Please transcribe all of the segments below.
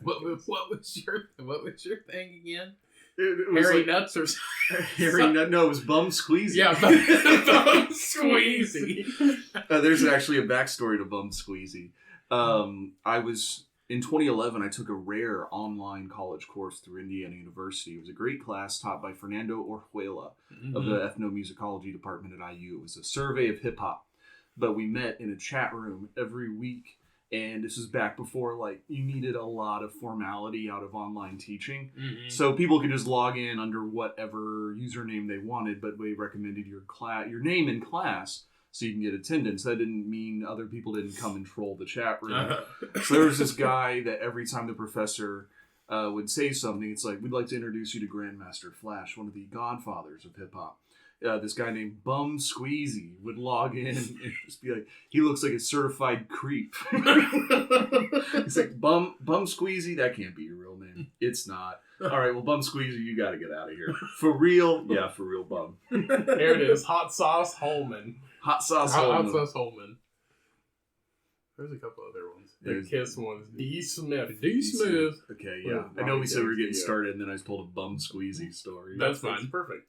What was your thing again? It was Hairy like, nuts or something? Hairy nut? No, it was bum squeezy. Yeah, bum squeezy. There's actually a backstory to bum squeezy. In 2011, I took a rare online college course through Indiana University. It was a great class taught by Fernando Orjuela of the ethnomusicology department at IU. It was a survey of hip hop, but we met in a chat room every week. And this was back before, you needed a lot of formality out of online teaching. Mm-hmm. So people could just log in under whatever username they wanted, but we recommended your name in class so you can get attendance. That didn't mean other people didn't come and troll the chat room. So there was this guy that every time the professor would say something, it's like, we'd like to introduce you to Grandmaster Flash, one of the godfathers of hip-hop. This guy named Bum Squeezy would log in and just be like, he looks like a certified creep. He's like, Bum Squeezy, that can't be your real name. It's not. All right, well, Bum Squeezy, you got to get out of here. For real? Yeah, for real, Bum. There it is. Hot Sauce Holman. Hot Sauce Holman. Hot Sauce Holman. There's a couple other ones. The Kiss ones. D. Smith. D. Smith. Okay, yeah. I know we said we were getting started, and then I just told a Bum Squeezy story. That's fine. Perfect.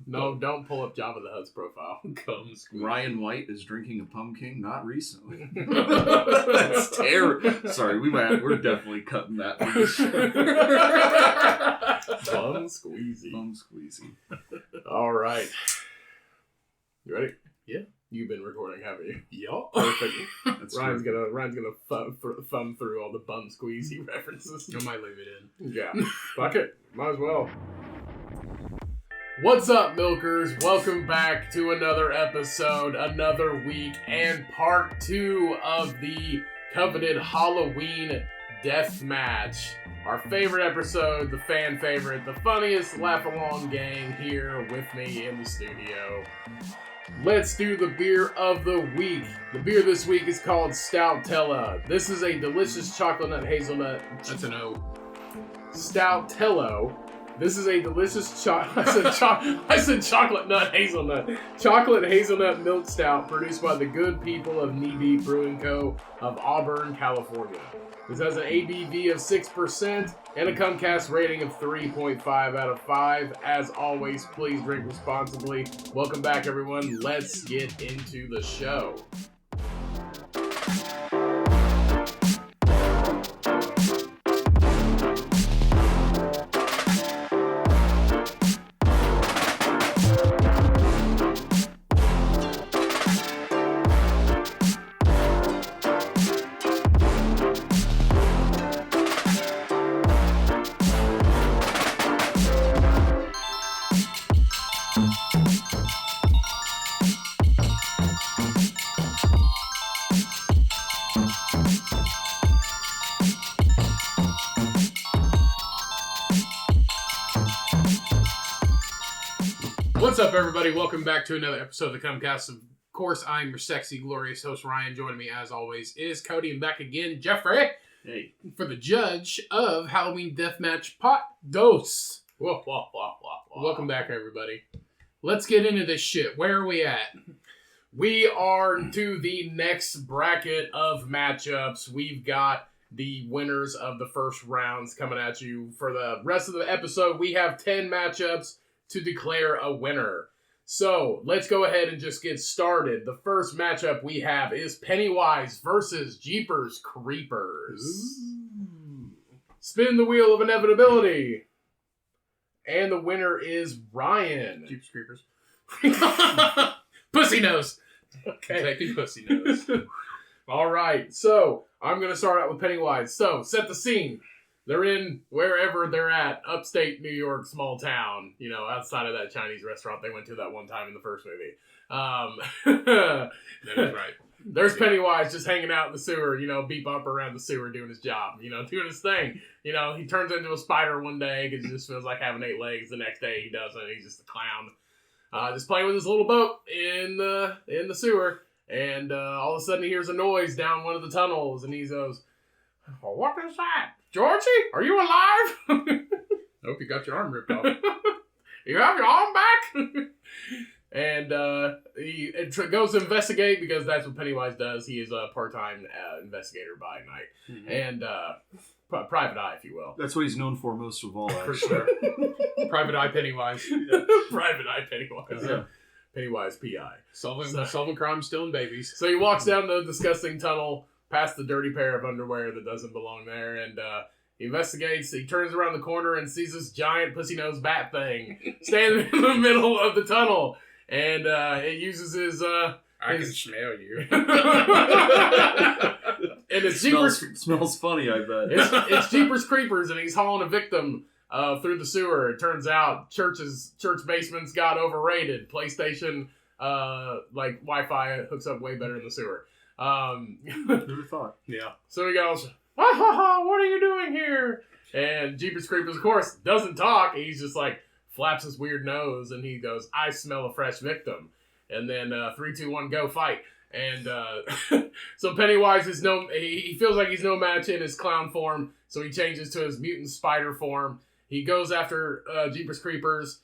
No, don't pull up Jabba the Hutt's profile. Come squeeze. Ryan White is drinking a pumpkin, not recently. That's terrible. Sorry, we're definitely cutting that one. Bum Squeezy. Bum Squeezy. All right. You ready? Yeah. You've been recording, haven't you? Yeah. Perfect. That's Ryan's gonna thumb through all the Bum Squeezy references. I might leave it in. Yeah. Fuck it. Might as well. What's up, milkers? Welcome back to another episode, another week, and part 2 of the coveted Halloween Deathmatch. Our favorite episode, the fan favorite, the funniest laugh-along gang here with me in the studio. Let's do the beer of the week. The beer this week is called Stoutello. This is a delicious chocolate nut hazelnut. That's an O. Stoutello. This is a delicious I said chocolate nut hazelnut. Chocolate hazelnut milk stout produced by the good people of Knee Deep Brewing Co. of Auburn, California. This has an ABV of 6% and a Cummcast rating of 3.5 out of 5. As always, please drink responsibly. Welcome back, everyone. Let's get into the show. What's up, everybody? Welcome back to another episode of the Cummcast. Of course, I'm your sexy, glorious host, Ryan. Joining me, as always, is Cody, and back again, Jeffrey. Hey. For the judge of Halloween Deathmatch Pot Dos. Whoa, whoa, whoa, whoa. Welcome back, everybody. Let's get into this shit. Where are we at? We are to the next bracket of matchups. We've got the winners of the first rounds coming at you. For the rest of the episode, we have 10 matchups to declare a winner. So, let's go ahead and just get started. The first matchup we have is Pennywise versus Jeepers Creepers. Ooh. Spin the wheel of inevitability. And the winner is Ryan. Jeepers Creepers. Pussy nose. Okay. Taking pussy nose. All right. So, I'm going to start out with Pennywise. So, set the scene. They're in wherever they're at, upstate New York, small town, outside of that Chinese restaurant they went to that one time in the first movie. That is right. There's Pennywise just hanging out in the sewer, beat bumper around the sewer doing his job, doing his thing. He turns into a spider one day because he just feels like having 8 legs. The next day he doesn't. He's just a clown. Just playing with his little boat in the sewer. And all of a sudden he hears a noise down one of the tunnels and he goes, "Oh, what is that? Georgie, are you alive?" I hope you got your arm ripped off. You have your arm back? And he goes to investigate because that's what Pennywise does. He is a part-time investigator by night. Mm-hmm. And private eye, if you will. That's what he's known for most of all, For actually. sure. Private Eye Pennywise. Private eye Pennywise. Yeah. Pennywise P.I. Solving crime, stealing babies. So he walks down the disgusting tunnel past the dirty pair of underwear that doesn't belong there, and he investigates. He turns around the corner and sees this giant pussy-nosed bat thing standing in the middle of the tunnel, and it uses his... I can smell you. and it's Jeepers... Smells funny, I bet. It's Jeepers Creepers, and he's hauling a victim through the sewer. It turns out church basements got overrated. PlayStation, like Wi-Fi hooks up way better in the sewer. Never thought. Yeah. So he goes, "Ha ha ha! What are you doing here?" And Jeepers Creepers, of course, doesn't talk. He's just like flaps his weird nose, and he goes, "I smell a fresh victim." And then 3, 2, 1, go fight. And so Pennywise is he feels like he's no match in his clown form, so he changes to his mutant spider form. He goes after Jeepers Creepers.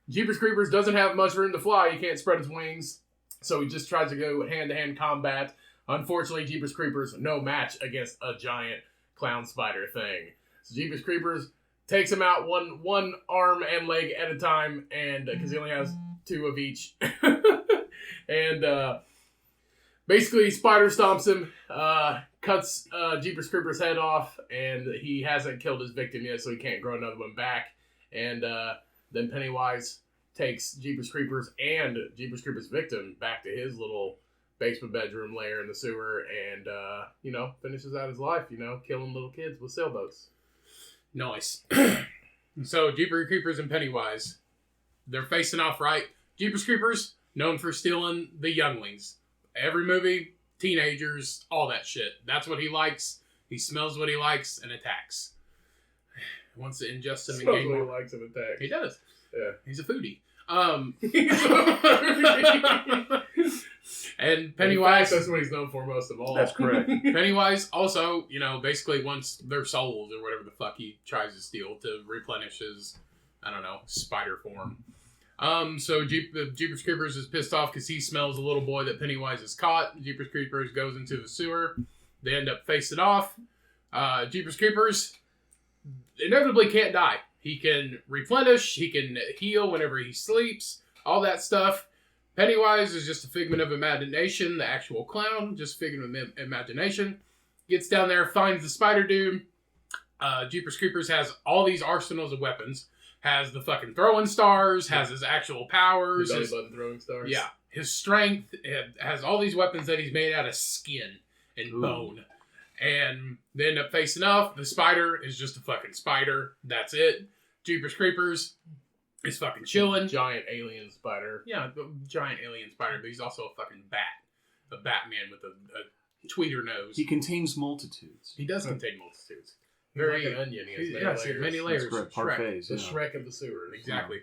Jeepers Creepers doesn't have much room to fly. He can't spread his wings, so he just tries to go hand-to-hand combat. Unfortunately, Jeepers Creepers, no match against a giant clown spider thing. So Jeepers Creepers takes him out one arm and leg at a time, and because he only has 2 of each. And basically, Spider stomps him, cuts Jeepers Creepers' head off, and he hasn't killed his victim yet, so he can't grow another one back. And then Pennywise takes Jeepers Creepers and Jeepers Creepers' victim back to his little basement bedroom lair in the sewer, and finishes out his life, killing little kids with sailboats. Nice. So Jeepers Creepers and Pennywise, they're facing off, right? Jeepers Creepers, known for stealing the younglings. Every movie, teenagers, all that shit. That's what he likes. He smells what he likes and attacks. Wants to ingest them and Smells gain what more. he likes of attack. He does. Yeah. He's a foodie. And In fact, Pennywise, that's what he's known for most of all. That's correct. Pennywise also, basically wants their souls or whatever the fuck he tries to steal to replenish his, spider form. So Jeepers Creepers is pissed off because he smells a little boy that Pennywise has caught. Jeepers Creepers goes into the sewer. They end up facing off. Jeepers Creepers inevitably can't die. He can replenish. He can heal whenever he sleeps. All that stuff. Pennywise is just a figment of imagination. The actual clown, just a figment of imagination. Gets down there, finds the spider dude. Jeepers Creepers has all these arsenals of weapons. Has the fucking throwing stars. Has his actual powers. Belly button throwing stars. Yeah. His strength. Has all these weapons that he's made out of skin and bone. And they end up facing off. The spider is just a fucking spider. That's it. Jeepers Creepers is fucking chilling. Giant alien spider. Yeah, the giant alien spider, but he's also a fucking bat. A Batman with a tweeter nose. He contains multitudes. He does contain multitudes. Very like an onion. He has many layers. That's correct. Shrek. Parfaits, The yeah. Shrek of the sewer. Exactly.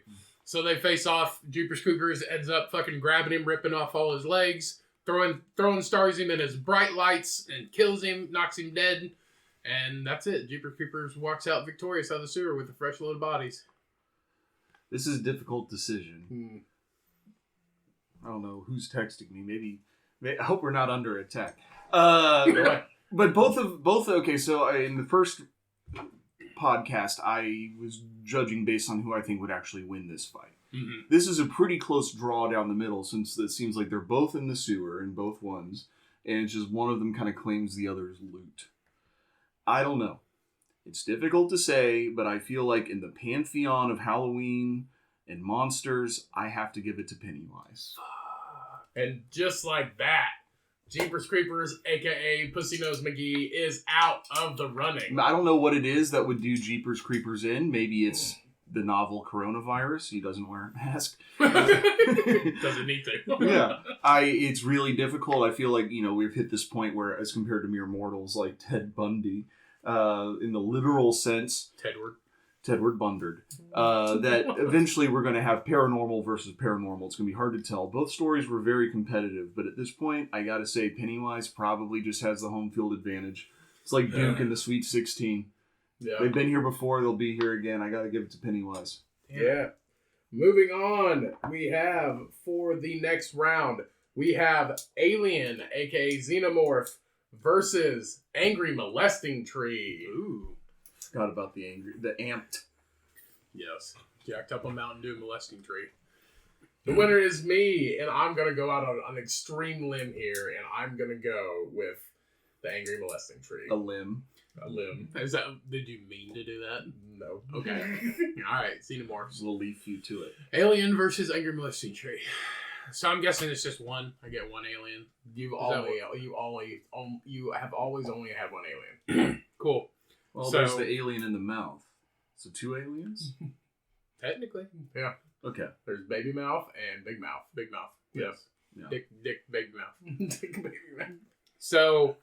So they face off. Jeepers Creepers ends up fucking grabbing him, ripping off all his legs, throwing stars him in his bright lights, and kills him, knocks him dead. And that's it. Jeepers Creepers walks out victorious out of the sewer with a fresh load of bodies. This is a difficult decision. I don't know who's texting me. Maybe I hope we're not under attack. But both. Okay, so in the first podcast, I was judging based on who I think would actually win this fight. Mm-hmm. This is a pretty close draw down the middle, since it seems like they're both in the sewer in both ones, and it's just one of them kind of claims the other's loot. I don't know. It's difficult to say, but I feel like in the pantheon of Halloween and monsters, I have to give it to Pennywise. And just like that, Jeepers Creepers, a.k.a. Pussy Nose McGee, is out of the running. I don't know what it is that would do Jeepers Creepers in. Maybe it's the novel coronavirus. He doesn't wear a mask. Doesn't need to. Yeah. It's really difficult. I feel like, we've hit this point where, as compared to mere mortals like Ted Bundy, in the literal sense, Tedward Bundard, that eventually we're going to have paranormal versus paranormal. It's going to be hard to tell. Both stories were very competitive, but at this point, I got to say Pennywise probably just has the home field advantage. It's like Duke in the Sweet 16. Yeah. They've been here before. They'll be here again. I got to give it to Pennywise. Yeah. Moving on, we have, for the next round, we have Alien, a.k.a. Xenomorph, versus Angry Molesting Tree. Ooh. Forgot about the amped. Yes. Jacked up a Mountain Dew molesting tree. The winner is me, and I'm going to go out on an extreme limb here, and I'm going to go with the angry molesting tree. A limb. A limb. Did you mean to do that? No. Okay. Alright, Xenomorphs. We'll leave you to it. Alien versus angry molesting tree. So I'm guessing it's just one. I get one alien. You have always only had one alien. Cool. Well, So- there's the alien in the mouth. So 2 aliens? Technically. Yeah. Okay. There's baby mouth and big mouth. Big mouth. Yes. Yeah. Dick, big mouth. Big baby mouth. So,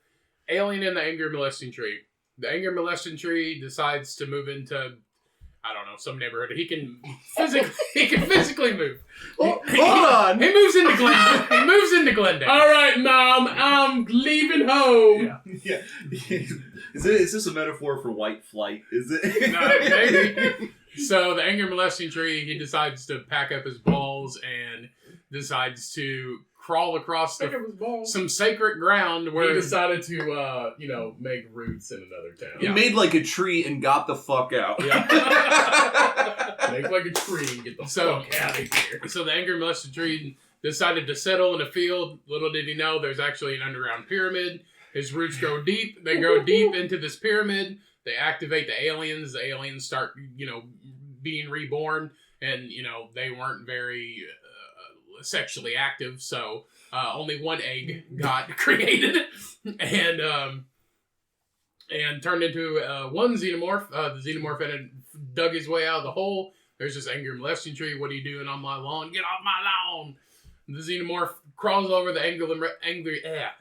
alien in the angry molesting tree. The angry molesting tree decides to move into, I don't know, some neighborhood. He can physically move. Hold on. He moves into Glendale. He moves into Glendale. All right, Mom. I'm leaving home. Yeah. Is this a metaphor for white flight? Is it? No, maybe. So the angry molesting tree, he decides to pack up his balls and decides to crawl across some sacred ground where He decided to, make roots in another town. He made like a tree and got the fuck out. Make like a tree and get the fuck out of here. So the angry molesting tree decided to settle in a field. Little did he know there's actually an underground pyramid. His roots go deep. They go deep into this pyramid. They activate the aliens. The aliens start, being reborn. And, they weren't very sexually active. So only one egg got created. And turned into one xenomorph. The xenomorph had dug his way out of the hole. There's this angry molesting tree. What are you doing on my lawn? Get off my lawn! The xenomorph crawls over the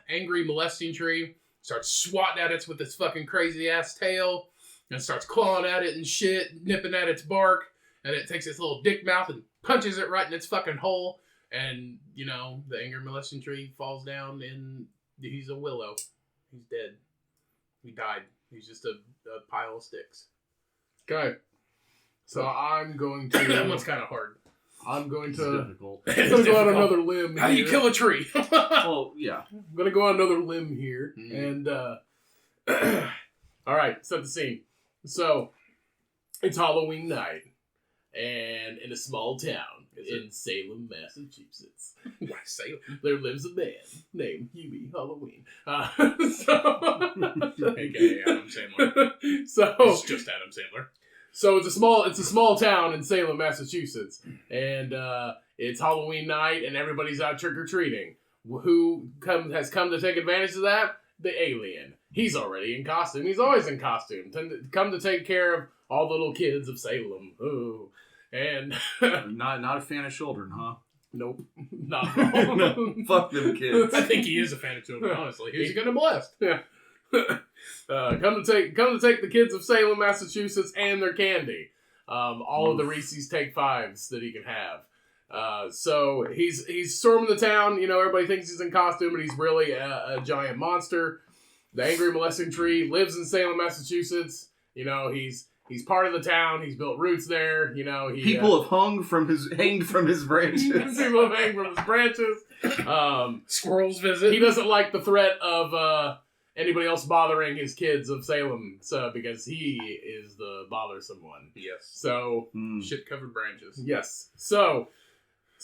angry molesting tree, starts swatting at it with its fucking crazy ass tail, and starts clawing at it and shit, nipping at its bark, and it takes its little dick mouth and punches it right in its fucking hole, and, the angry molesting tree falls down, and he's a willow. He's dead. He died. He's just a pile of sticks. Okay. So I'm going to... That one's kind of hard. I'm going It's to... difficult. I'm going to go on another limb How do you here. kill a tree? Well, yeah. I'm going to go on another limb here. Mm. And, all right, set the scene. So, it's Halloween night. And in a small town in Salem, Massachusetts. Why Salem? There lives a man named Huey Halloween. AKA Adam Sandler. So It's just Adam Sandler. So it's a small town in Salem, Massachusetts, and it's Halloween night, and everybody's out trick or treating. Who has come to take advantage of that? The alien. He's already in costume. He's always in costume. Come to take care of all the little kids of Salem. Ooh, and Not a fan of children, huh? nope, not at all. No, fuck them kids. I think he is a fan of children, honestly. Who's he gonna molest? Yeah. Come to take the kids of Salem, Massachusetts, and their candy. All of the Reese's Take Fives that he can have. So he's storming the town. Everybody thinks he's in costume, but he's really a giant monster. The angry molesting tree lives in Salem, Massachusetts. He's part of the town. He's built roots there. People have hanged from his branches. People have hanged from his branches. Squirrels visit. He doesn't like the threat of anybody else bothering his kids of Salem, because he is the bothersome one. Yes. So, Shit covered branches. yes. So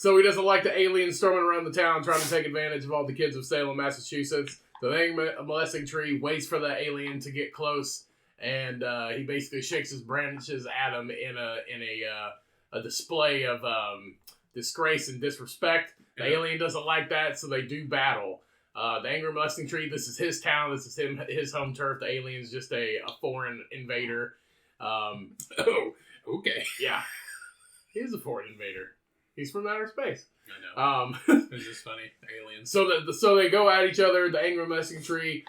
he doesn't like the aliens storming around the town trying to take advantage of all the kids of Salem, Massachusetts. The angry molesting tree waits for the alien to get close, and he basically shakes his branches at him in a display of disgrace and disrespect. The alien doesn't like that, so they do battle. The angry molesting tree, this is his town, this is his home turf. The alien's just a foreign invader. Oh, okay. Yeah. He's a foreign invader. He's from outer space. I know. It's just funny. Aliens. So they go at each other. The angry molesting tree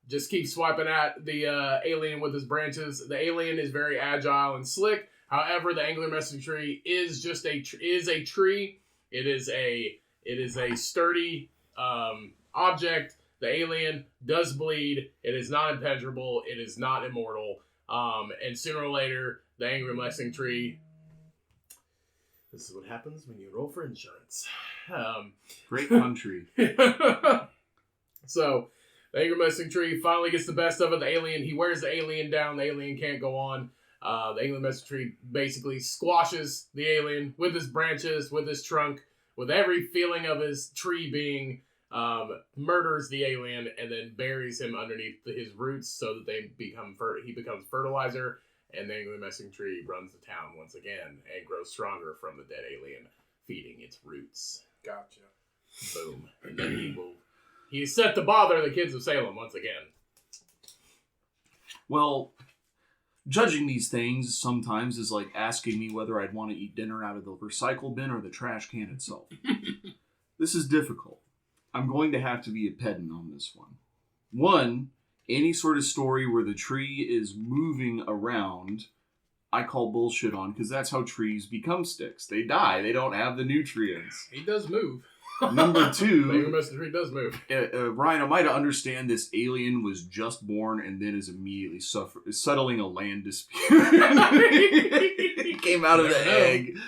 just keeps swiping at the alien with his branches. The alien is very agile and slick. However, the angry molesting tree is just a tree. It is a sturdy object. The alien does bleed. It is not impenetrable. It is not immortal. And sooner or later, the angry molesting tree. This is what happens when you roll for insurance. Great country. So, The angry messing tree finally gets the best of it. The alien, he wears the alien down. The alien can't go on. The angry messing tree basically squashes the alien with his branches, with his trunk, with every feeling of his tree being, murders the alien and then buries him underneath his roots so that he becomes fertilizer. And the angry messing tree runs the town once again and grows stronger from the dead alien feeding its roots. Gotcha. Boom. And then he's set to bother the kids of Salem once again. Well, judging these things sometimes is like asking me whether I'd want to eat dinner out of the recycle bin or the trash can itself. This is difficult. I'm going to have to be a pedant on this one. One, any sort of story where the tree is moving around, I call bullshit on, because that's how trees become sticks. They die. They don't have the nutrients. He does move. Number two, The angry messing tree does move. Ryan, am I to understand this alien was just born and then is immediately settling a land dispute? He came out of the egg.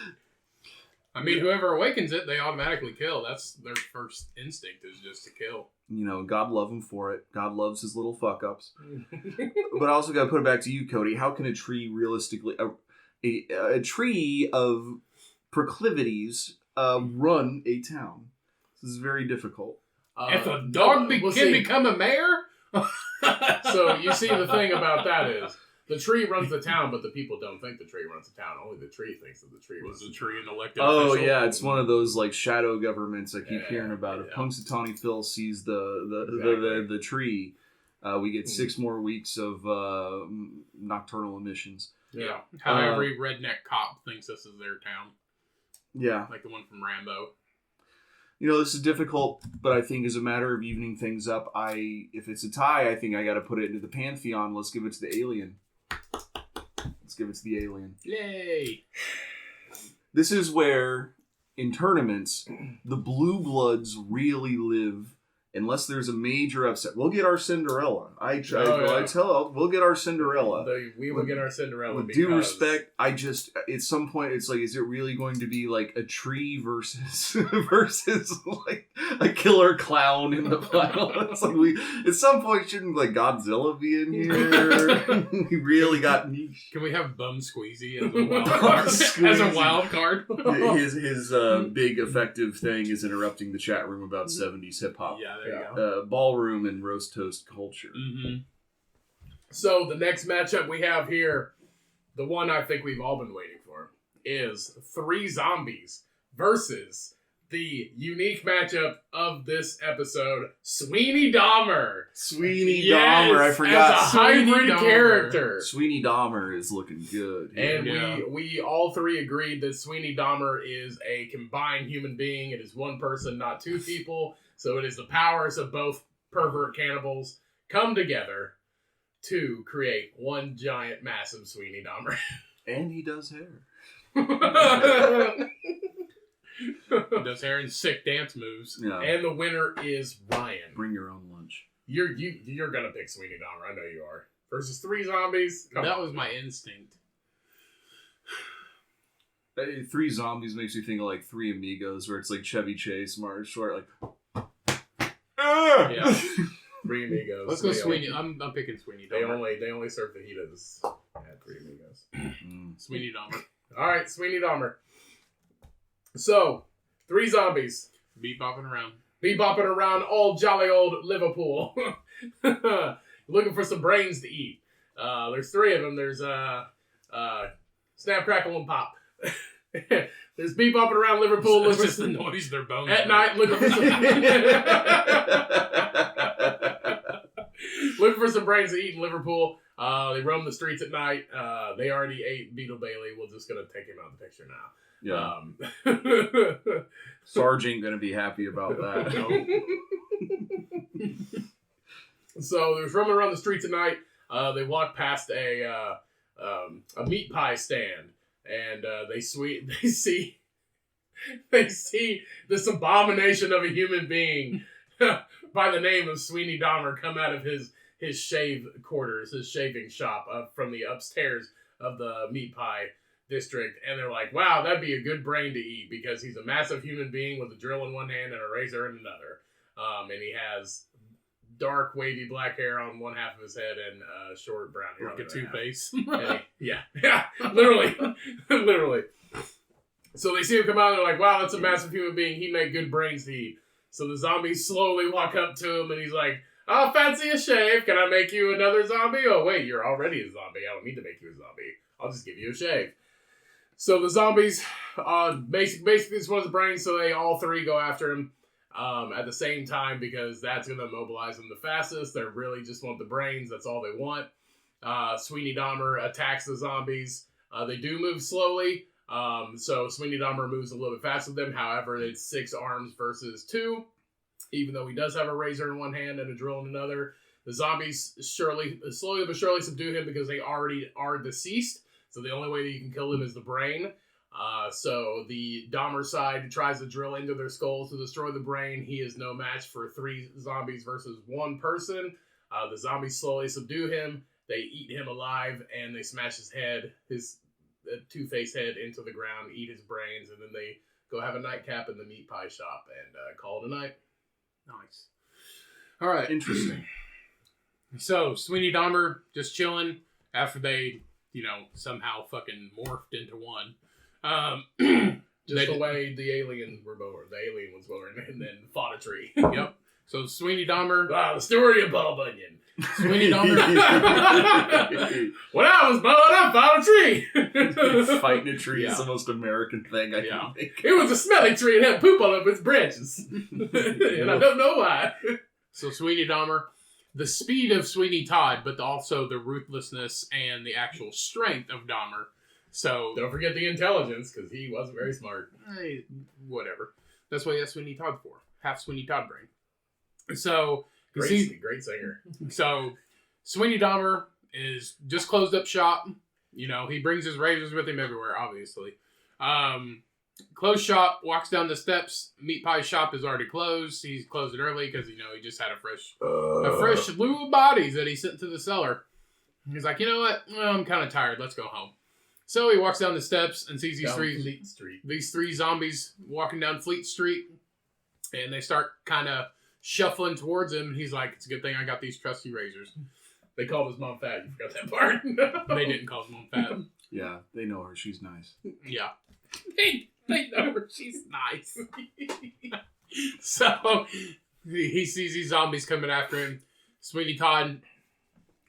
I mean, whoever awakens it, they automatically kill. That's their first instinct, is just to kill. You know, God love him for it. God loves his little fuck-ups. But I also got to put it back to you, Cody. How can a tree realistically... A tree of proclivities run a town? This is very difficult. If a dog can become a mayor? So you see, the thing about that is, the tree runs the town, but the people don't think the tree runs the town. Only the tree thinks that the tree runs Was the tree an elected Oh, official? yeah, it's one of those, like, shadow governments I keep hearing about. If yeah. Punxsutawney Phil sees the tree, we get 6 more weeks of nocturnal emissions. Yeah. How every redneck cop thinks this is their town. Yeah. Like the one from Rambo. You know, this is difficult, but I think as a matter of evening things up, if it's a tie, I think I got to put it into the pantheon. Let's give it to the alien. Let's give it to the alien. Yay! This is where, in tournaments, the blue bloods really live. Unless there's a major upset, we'll get our Cinderella. We'll get our Cinderella. We will get our Cinderella. With due respect, at some point, it's like, is it really going to be like a tree versus like a killer clown in the final? It's like at some point, shouldn't like Godzilla be in here? We really got niche. Can we have Bum Squeezy as a wild card? As a wild card? His big effective thing is interrupting the chat room about 70s hip hop. Yeah, there you go. Ballroom and roast toast culture. Mm-hmm. So the next matchup we have here, the one I think we've all been waiting for, is 3 zombies versus the unique matchup of this episode, Sweeney Dahmer. Sweeney Yes, Dahmer, I forgot. As a hybrid character. Sweeney Dahmer is looking good. And we all 3 agreed that Sweeney Dahmer is a combined human being. It is one person, not 2 people. So it is the powers of both pervert cannibals come together to create one giant, massive Sweeney Dahmer. And he does hair. He does hair and sick dance moves. Yeah. And the winner is Ryan. Bring your own lunch. You're gonna pick Sweeney Dahmer. I know you are. Versus 3 zombies. That was my instinct. 3 zombies makes me think of like 3 Amigos, where it's like Chevy Chase, Martin Short, like. Yeah. 3 Amigos. Let's go Sweeney. I'm picking Sweeney They Dahmer. only serve fajitas at 3 Amigos. Sweeney Dahmer. All right, Sweeney Dahmer. So, 3 zombies. Bebopping around. Bebopping around all jolly old Liverpool. Looking for some brains to eat. There's 3 of them. There's Snap, Crackle, and Pop. There's Bebopping around Liverpool. It's just the noise their bones at make. night, looking for some looking for some brains to eat in Liverpool. They roam the streets at night. They already ate Beetle Bailey. We're just gonna take him out of the picture now. Yeah. Sarge ain't gonna be happy about that. So they're roaming around the streets at night. They walk past a meat pie stand, and they see this abomination of a human being by the name of Sweeney Dahmer come out of his shave quarters, his shaving shop from the upstairs of the meat pie district. And they're like, wow, that'd be a good brain to eat, because he's a massive human being with a drill in one hand and a razor in another. And he has dark, wavy black hair on one half of his head and short brown hair. Like a Two-Face. Yeah, literally, literally. So they see him come out, and they're like, "Wow, that's a massive human being. He made good brains to eat." So the zombies slowly walk up to him, and he's like, "Oh, fancy a shave? Can I make you another zombie? Oh, wait, you're already a zombie. I don't need to make you a zombie. I'll just give you a shave." So the zombies, basically just want the brains, so they all three go after him at the same time because that's going to mobilize them the fastest. They really just want the brains. That's all they want. Sweeney Dahmer attacks the zombies. They do move slowly, so Sweeney Dahmer moves a little bit faster than them. However, it's 6 arms versus 2, even though he does have a razor in one hand and a drill in another. The zombies slowly but surely subdue him because they already are deceased. So the only way that you can kill them is the brain. So the Dahmer side tries to drill into their skulls to destroy the brain. He is no match for 3 zombies versus 1 person. The zombies slowly subdue him. They eat him alive, and they smash his head, his Two-Face head, into the ground, eat his brains, and then they go have a nightcap in the meat pie shop and call it a night. Nice. All right. Interesting. So, Sweeney Dahmer just chilling after they, somehow fucking morphed into one. The way the alien was born and then fought a tree. Yep. So, Sweeney Dahmer. Wow, the story of Paul Bunyan. Sweeney Dahmer. When I was born, I fought a tree. Fighting a tree Yeah. is the most American thing I can think. It was a smelly tree and had poop all over its branches. And I don't know why. So, Sweeney Dahmer. The speed of Sweeney Todd, but also the ruthlessness and the actual strength of Dahmer. So, Don't forget the intelligence, because he wasn't very smart. Whatever. That's what he has Sweeney Todd for. Half Sweeney Todd brain. So, Great singer. So, Sweeney Dahmer is just closed up shop. He brings his razors with him everywhere, obviously. Closed shop, walks down the steps. Meat pie shop is already closed. He's closed it early because, he just had a fresh slew of bodies that he sent to the cellar. He's like, you know what? Well, I'm kind of tired. Let's go home. So he walks down the steps and sees these 3 zombies walking down Fleet Street. And they start kind of shuffling towards him. He's like, it's a good thing I got these trusty razors. They called his mom fat. You forgot that part. They didn't call his mom fat. Yeah, they know her. She's nice. Yeah. They know her. She's nice. So, he sees these zombies coming after him. Sweeney Todd,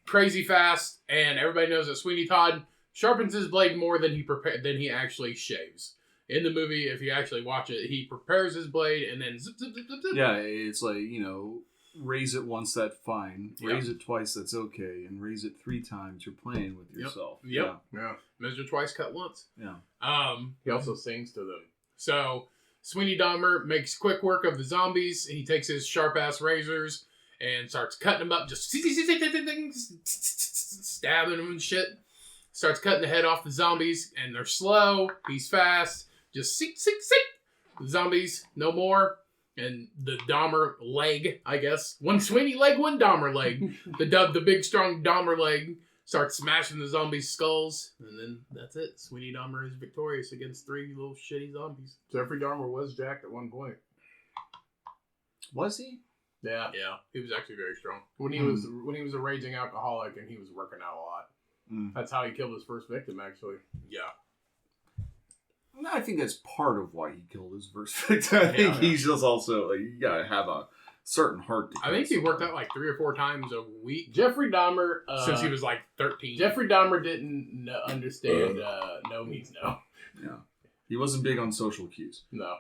crazy fast, and everybody knows that Sweeney Todd sharpens his blade more than he actually shaves. In the movie, if you actually watch it, he prepares his blade and then zip, zip, zip, zip, zip. Yeah, it's like, raise it once, that's fine. Yeah. Raise it twice, that's okay. And raise it 3 times, you're playing with yourself. Yep. Yeah. Measure twice, cut once. Yeah. He also sings to them. So, Sweeney Dahmer makes quick work of the zombies. He takes his sharp-ass razors and starts cutting them up, just stabbing them and shit. Starts cutting the head off the zombies, and they're slow. He's fast. Just seek. The zombies, no more. And the Dahmer leg, I guess. One Sweeney leg, one Dahmer leg. The big, strong Dahmer leg starts smashing the zombies' skulls. And then that's it. Sweeney Dahmer is victorious against 3 little shitty zombies. Jeffrey Dahmer was jacked at one point. Was he? Yeah. Yeah, he was actually very strong. When he was a raging alcoholic and he was working out a lot. That's how he killed his first victim, actually. Yeah. I think that's part of why he killed his first victim. I think he's just also, you gotta have a certain heart to I think he worked out like 3 or 4 times a week. Jeffrey Dahmer... since he was like 13. Jeffrey Dahmer didn't understand no means no. Yeah. He wasn't big on social cues. No.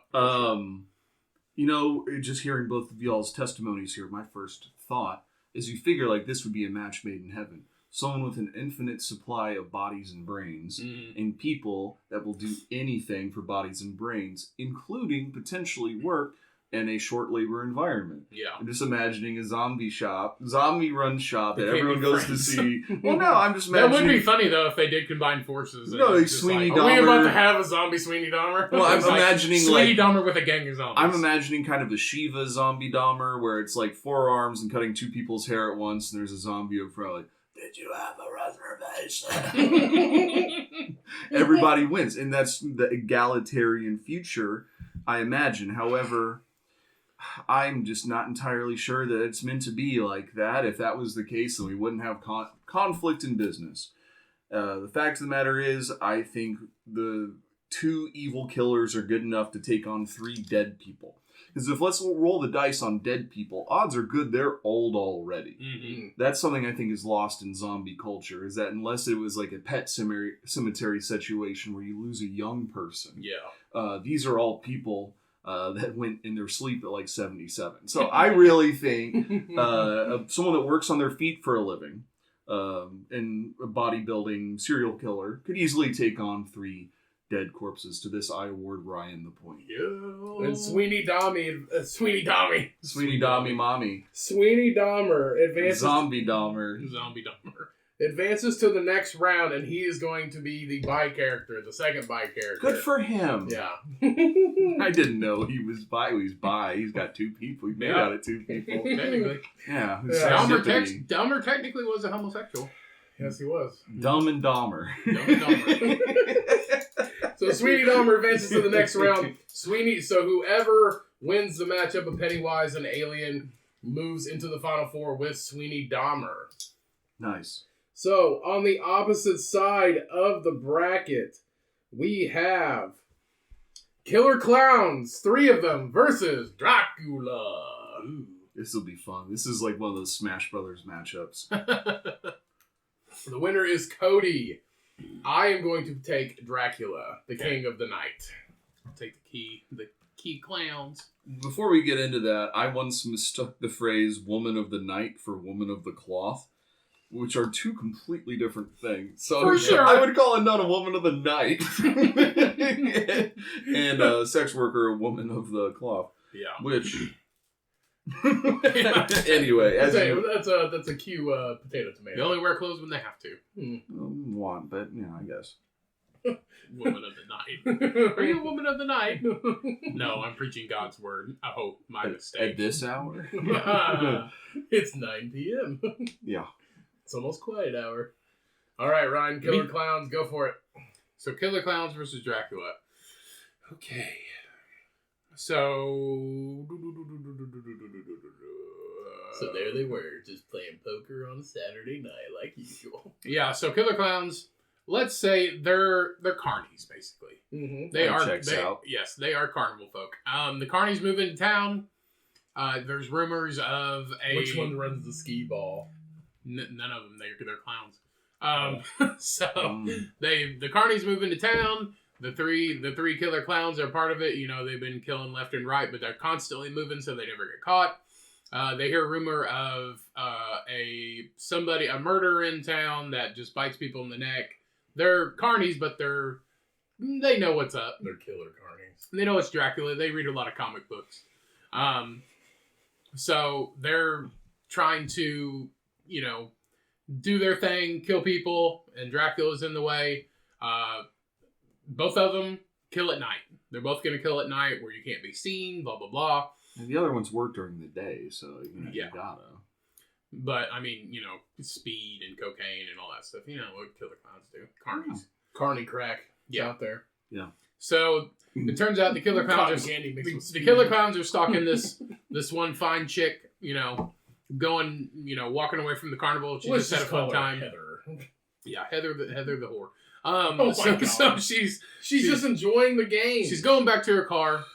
Just hearing both of y'all's testimonies here, my first thought is you figure like this would be a match made in heaven. Someone with an infinite supply of bodies and brains, and people that will do anything for bodies and brains, including potentially work in a short labor environment. Yeah. I'm just imagining a zombie run shop that everyone goes to see. Well, no, I'm just imagining. That would be funny though if they did combine forces. No, like Sweeney Dahmer. Are we about to have a zombie Sweeney Dahmer? Well, I'm imagining Sweeney Dahmer with a gang of zombies. I'm imagining kind of a Shiva zombie Dahmer where it's like 4 arms and cutting 2 people's hair at once, and there's a zombie over front like, did you have a reservation? Everybody wins, and that's the egalitarian future, I imagine. However, I'm just not entirely sure that it's meant to be like that. If that was the case, then we wouldn't have conflict in business. The fact of the matter is, I think the 2 evil killers are good enough to take on 3 dead people. Because if let's roll the dice on dead people, odds are good they're old already. Mm-hmm. That's something I think is lost in zombie culture, is that unless it was like a pet cemetery situation where you lose a young person, these are all people that went in their sleep at like 77. So I really think someone that works on their feet for a living and a bodybuilding serial killer could easily take on 3 dead corpses. To this, I award Ryan the point. Yeah. And Sweeney Dahmer advances. Zombie Dahmer. Advances to the next round, and he is going to be the bi character, the second bi character. Good for him. Yeah. I didn't know he was bi. He's bi. He's got 2 people. He made out of 2 people. Technically. Yeah. Dahmer technically was a homosexual. Yes, he was. Dumb and Dahmer. So Sweeney Dahmer advances to the next round. So whoever wins the matchup of Pennywise and Alien moves into the Final Four with Sweeney Dahmer. Nice. So on the opposite side of the bracket, we have Killer Clowns, 3 of them, versus Dracula. Ooh, this will be fun. This is like one of those Smash Brothers matchups. The winner is Cody. I am going to take Dracula, the king of the night. I'll take the key clowns. Before we get into that, I once mistook the phrase woman of the night for woman of the cloth, which are 2 completely different things. So for sure. I would call a nun a woman of the night. And a sex worker a woman of the cloth. Yeah. Which... Anyway, that's a cue potato tomato. They only wear clothes when they have to. Want, but yeah, I guess. Woman of the night. Are you a woman of the night? No, I'm preaching God's word. I hope. My mistake. At this hour? It's 9 p.m. Yeah. It's almost quiet hour. All right, Ryan, Killer Clowns, go for it. So Killer Clowns versus Dracula. Okay. So there they were, just playing poker on a Saturday night like usual. Yeah, so Killer Clowns, let's say they're carnies, basically. Mm-hmm. They are carnival folk. The carnies move into town. There's rumors of Which one runs the skee ball? None of them. They're clowns. The carnies move into town. The three killer clowns are part of it. You know, they've been killing left and right, but they're constantly moving so they never get caught. They hear a rumor of a murder in town that just bites people in the neck. They're carnies, but they know what's up. They're killer carnies. They know it's Dracula. They read a lot of comic books. So they're trying to, do their thing, kill people, and Dracula's in the way. Both of them kill at night. They're both going to kill at night where you can't be seen, blah, blah, blah. And the other ones work during the day, so you gotta. But, speed and cocaine and all that stuff. You know what killer clowns do. Carnies. Carny crack. It's out there. Yeah. So, it turns out the killer clowns killer clowns are stalking this one fine chick, going, walking away from the carnival. She just had a fun time. Heather. Yeah, Heather the whore. God. So she's just enjoying the game. She's going back to her car.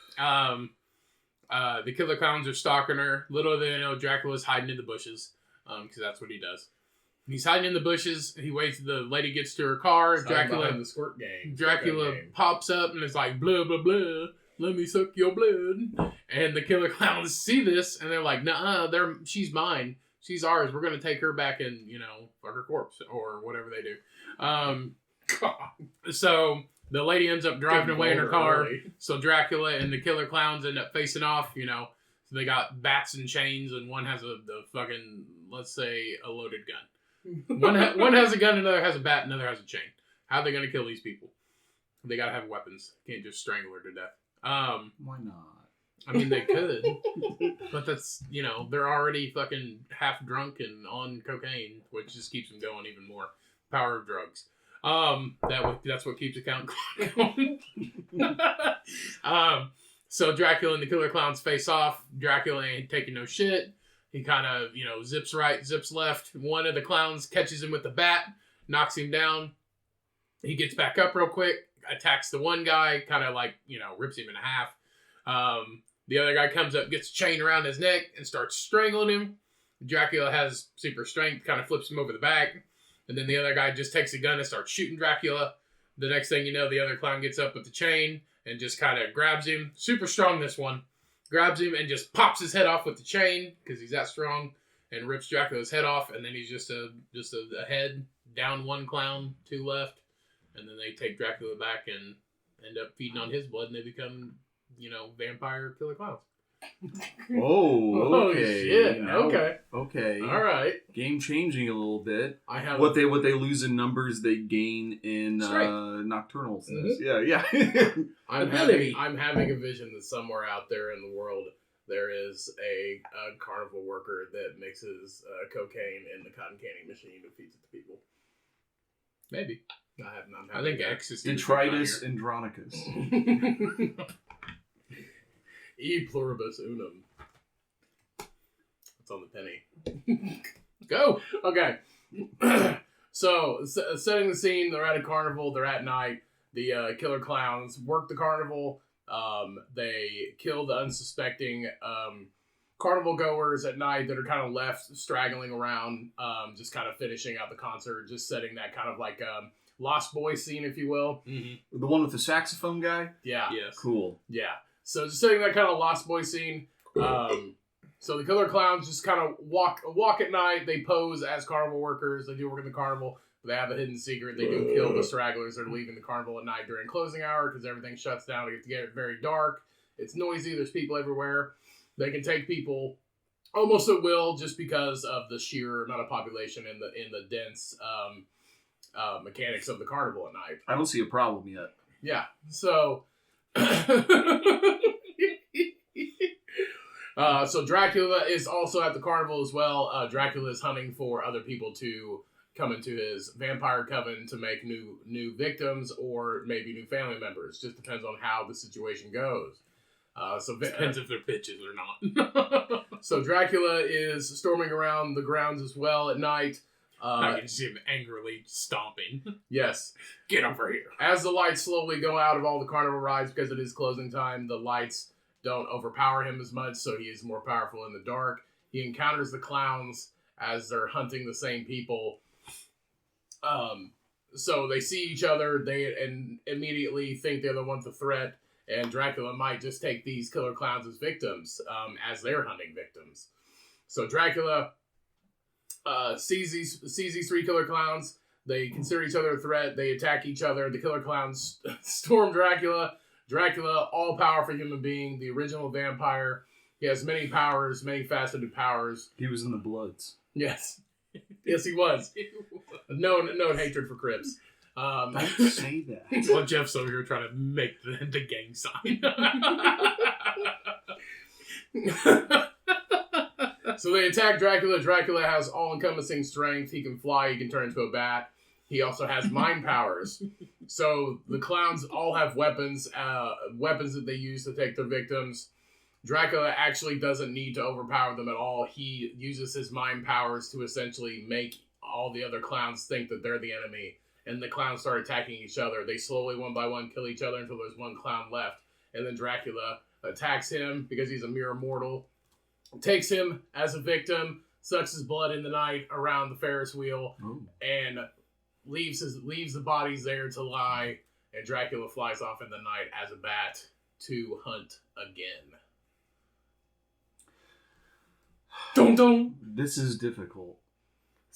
The killer clowns are stalking her. Little do they know, Dracula's hiding in the bushes, because that's what he does. He's hiding in the bushes. He waits. The lady gets to her car. Dracula, the squirt game. Dracula pops up and is like, blah blah blah. Let me suck your blood. And the killer clowns see this and they're like, nah, she's mine. She's ours. We're gonna take her back and fuck her corpse or whatever they do. So the lady ends up driving away in her car. Really. So Dracula and the killer clowns end up facing off. So they got bats and chains, and one has the fucking, let's say, a loaded gun. One has a gun, another has a bat, another has a chain. How are they gonna kill these people? They gotta have weapons. Can't just strangle her to death. Why not? I mean, they could, but that's they're already fucking half drunk and on cocaine, which just keeps them going even more. Power of drugs. That's what keeps the count going. So Dracula and the killer clowns face off. Dracula ain't taking no shit. He kind of, zips right, zips left. One of the clowns catches him with the bat, knocks him down. He gets back up real quick, attacks the one guy, kind of like, rips him in half. The other guy comes up, gets a chain around his neck, and starts strangling him. Dracula has super strength, kind of flips him over the back. And then the other guy just takes a gun and starts shooting Dracula. The next thing you know, the other clown gets up with the chain and just kind of grabs him. Super strong, this one. Grabs him and just pops his head off with the chain because he's that strong, and rips Dracula's head off. And then he's just a head, down one clown, two left. And then they take Dracula back and end up feeding on his blood, and they become, vampire killer clowns. Oh, okay. Oh, shit. Okay. Okay. All right. Game changing a little bit. I have what they lose in numbers, they gain in nocturnals. Mm-hmm. Yeah. I'm having a vision that somewhere out there in the world there is a carnival worker that mixes cocaine in the cotton candy machine and feeds it to people. Maybe. I think ecstasy. Detritus andronicus. E pluribus unum. It's on the penny. Go! Okay. So, setting the scene, they're at a carnival, they're at night. The killer clowns work the carnival. They kill the unsuspecting carnival goers at night that are kind of left straggling around, just kind of finishing out the concert, just setting that kind of like Lost Boys scene, if you will. Mm-hmm. The one with the saxophone guy? Yeah. Yes. Cool. Yeah. So just setting that kind of Lost Boys scene. So the killer clowns just kind of walk at night. They pose as carnival workers. They do work in the carnival. But they have a hidden secret. They do kill the stragglers that are leaving the carnival at night during closing hour because everything shuts down. It gets to get very dark. It's noisy. There's people everywhere. They can take people almost at will just because of the sheer amount of population in the dense mechanics of the carnival at night. I don't see a problem yet. Yeah. So... so Dracula is also at the carnival as well. Dracula is hunting for other people to come into his vampire coven to make new victims or maybe new family members. Just depends on how the situation goes. Depends if they're bitches or not. So Dracula is storming around the grounds as well at night. I can see him angrily stomping. Yes. Get over here. As the lights slowly go out of all the carnival rides because it is closing time, the lights don't overpower him as much, so he is more powerful in the dark. He encounters the clowns as they're hunting the same people. So they see each other, and immediately think they're the ones a threat, and Dracula might just take these killer clowns as victims, as they're hunting victims. So Dracula sees these three killer clowns. They consider each other a threat. They attack each other. The killer clowns storm Dracula. Dracula, all-powerful human being, the original vampire. He has many powers, many faceted powers. He was in the Bloods. Yes. Yes, he was. No hatred for Crips. Don't say that. Well, Jeff's over here trying to make the gang sign. So they attack Dracula. Dracula has all-encompassing strength. He can fly. He can turn into a bat. He also has mind powers. So the clowns all have weapons that they use to take their victims. Dracula actually doesn't need to overpower them at all. He uses his mind powers to essentially make all the other clowns think that they're the enemy. And the clowns start attacking each other. They slowly, one by one, kill each other until there's one clown left. And then Dracula attacks him because he's a mere mortal. Takes him as a victim, sucks his blood in the night around the Ferris wheel, and leaves the bodies there to lie, and Dracula flies off in the night as a bat to hunt again. Dun dun! This is difficult.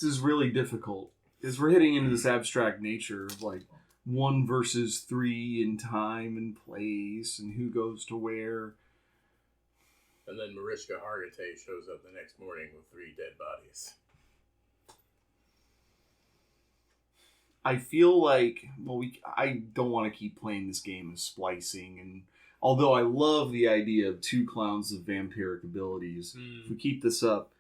This is really difficult. Because we're hitting into this abstract nature of like 1 versus 3 in time and place, and who goes to where. And then Mariska Hargitay shows up the next morning with 3 dead bodies. I feel like, I don't want to keep playing this game of splicing, and although I love the idea of 2 clowns of vampiric abilities, if we keep this up,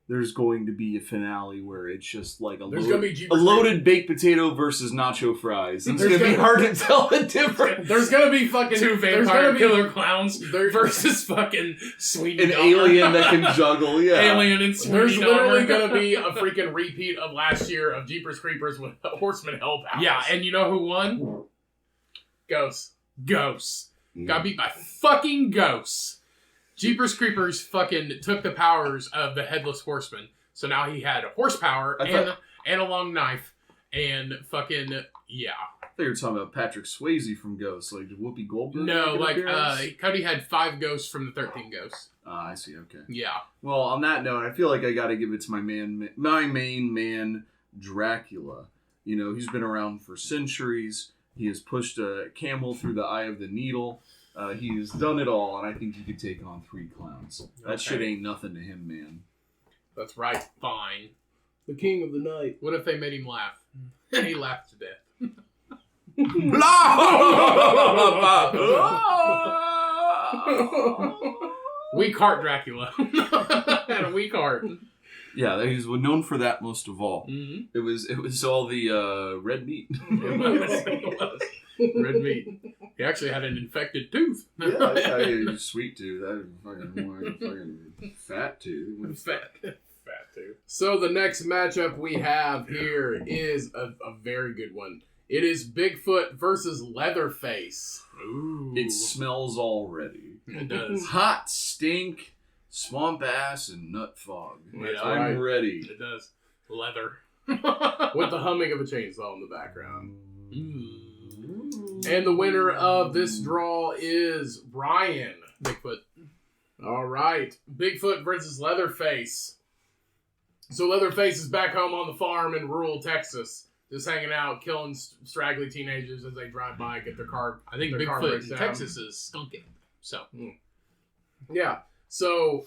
there's going to be a finale where it's just like a Jeepers loaded baked potato versus nacho fries. It's There's going to be gonna- hard to tell the difference. There's gonna be fucking Two there's vampire gonna be- killer clowns versus fucking Sweet An alien that can juggle, yeah. Alien and Sweet There's literally gonna be a freaking repeat of last year of Jeepers Creepers with Horseman Hellpowers. Yeah, and you know who won? Ghosts. Ghosts. Yeah. Got beat by fucking ghosts. Jeepers Creepers fucking took the powers of the Headless Horseman. So now he had horsepower and a long knife. And fucking, yeah. I thought you were talking about Patrick Swayze from Ghosts, like did Whoopi Goldberg. No, make an like, appearance? Cody had 5 ghosts from the 13 ghosts. I see. Okay. Yeah. Well, on that note, I feel like I got to give it to my main man, Dracula. You know, he's been around for centuries. He has pushed a camel through the eye of the needle. He has done it all, and I think he could take on 3 clowns. That Okay. shit ain't nothing to him, man. That's right. Fine. The King of the Night. What if they made him laugh? And he laughed to death. Weak heart Dracula. Had a weak heart. Yeah, he's known for that most of all. Mm-hmm. It was all the red meat. It was. Red meat. He actually had an infected tooth. Sweet tooth. That fucking fat tooth. Fat tooth. So the next matchup we have here is a very good one. It is Bigfoot versus Leatherface. Ooh. It smells already. It does. Hot stink, swamp ass, and nut fog. Yeah, I'm right. ready. It does. Leather. With the humming of a chainsaw in the background. Ooh. And the winner of this draw is Ryan. Bigfoot. All right. Bigfoot versus Leatherface. So Leatherface is back home on the farm in rural Texas, just hanging out, killing straggly teenagers as they drive by, get their car. I think their car Bigfoot breaks in down. Texas is skunking. So. Yeah. So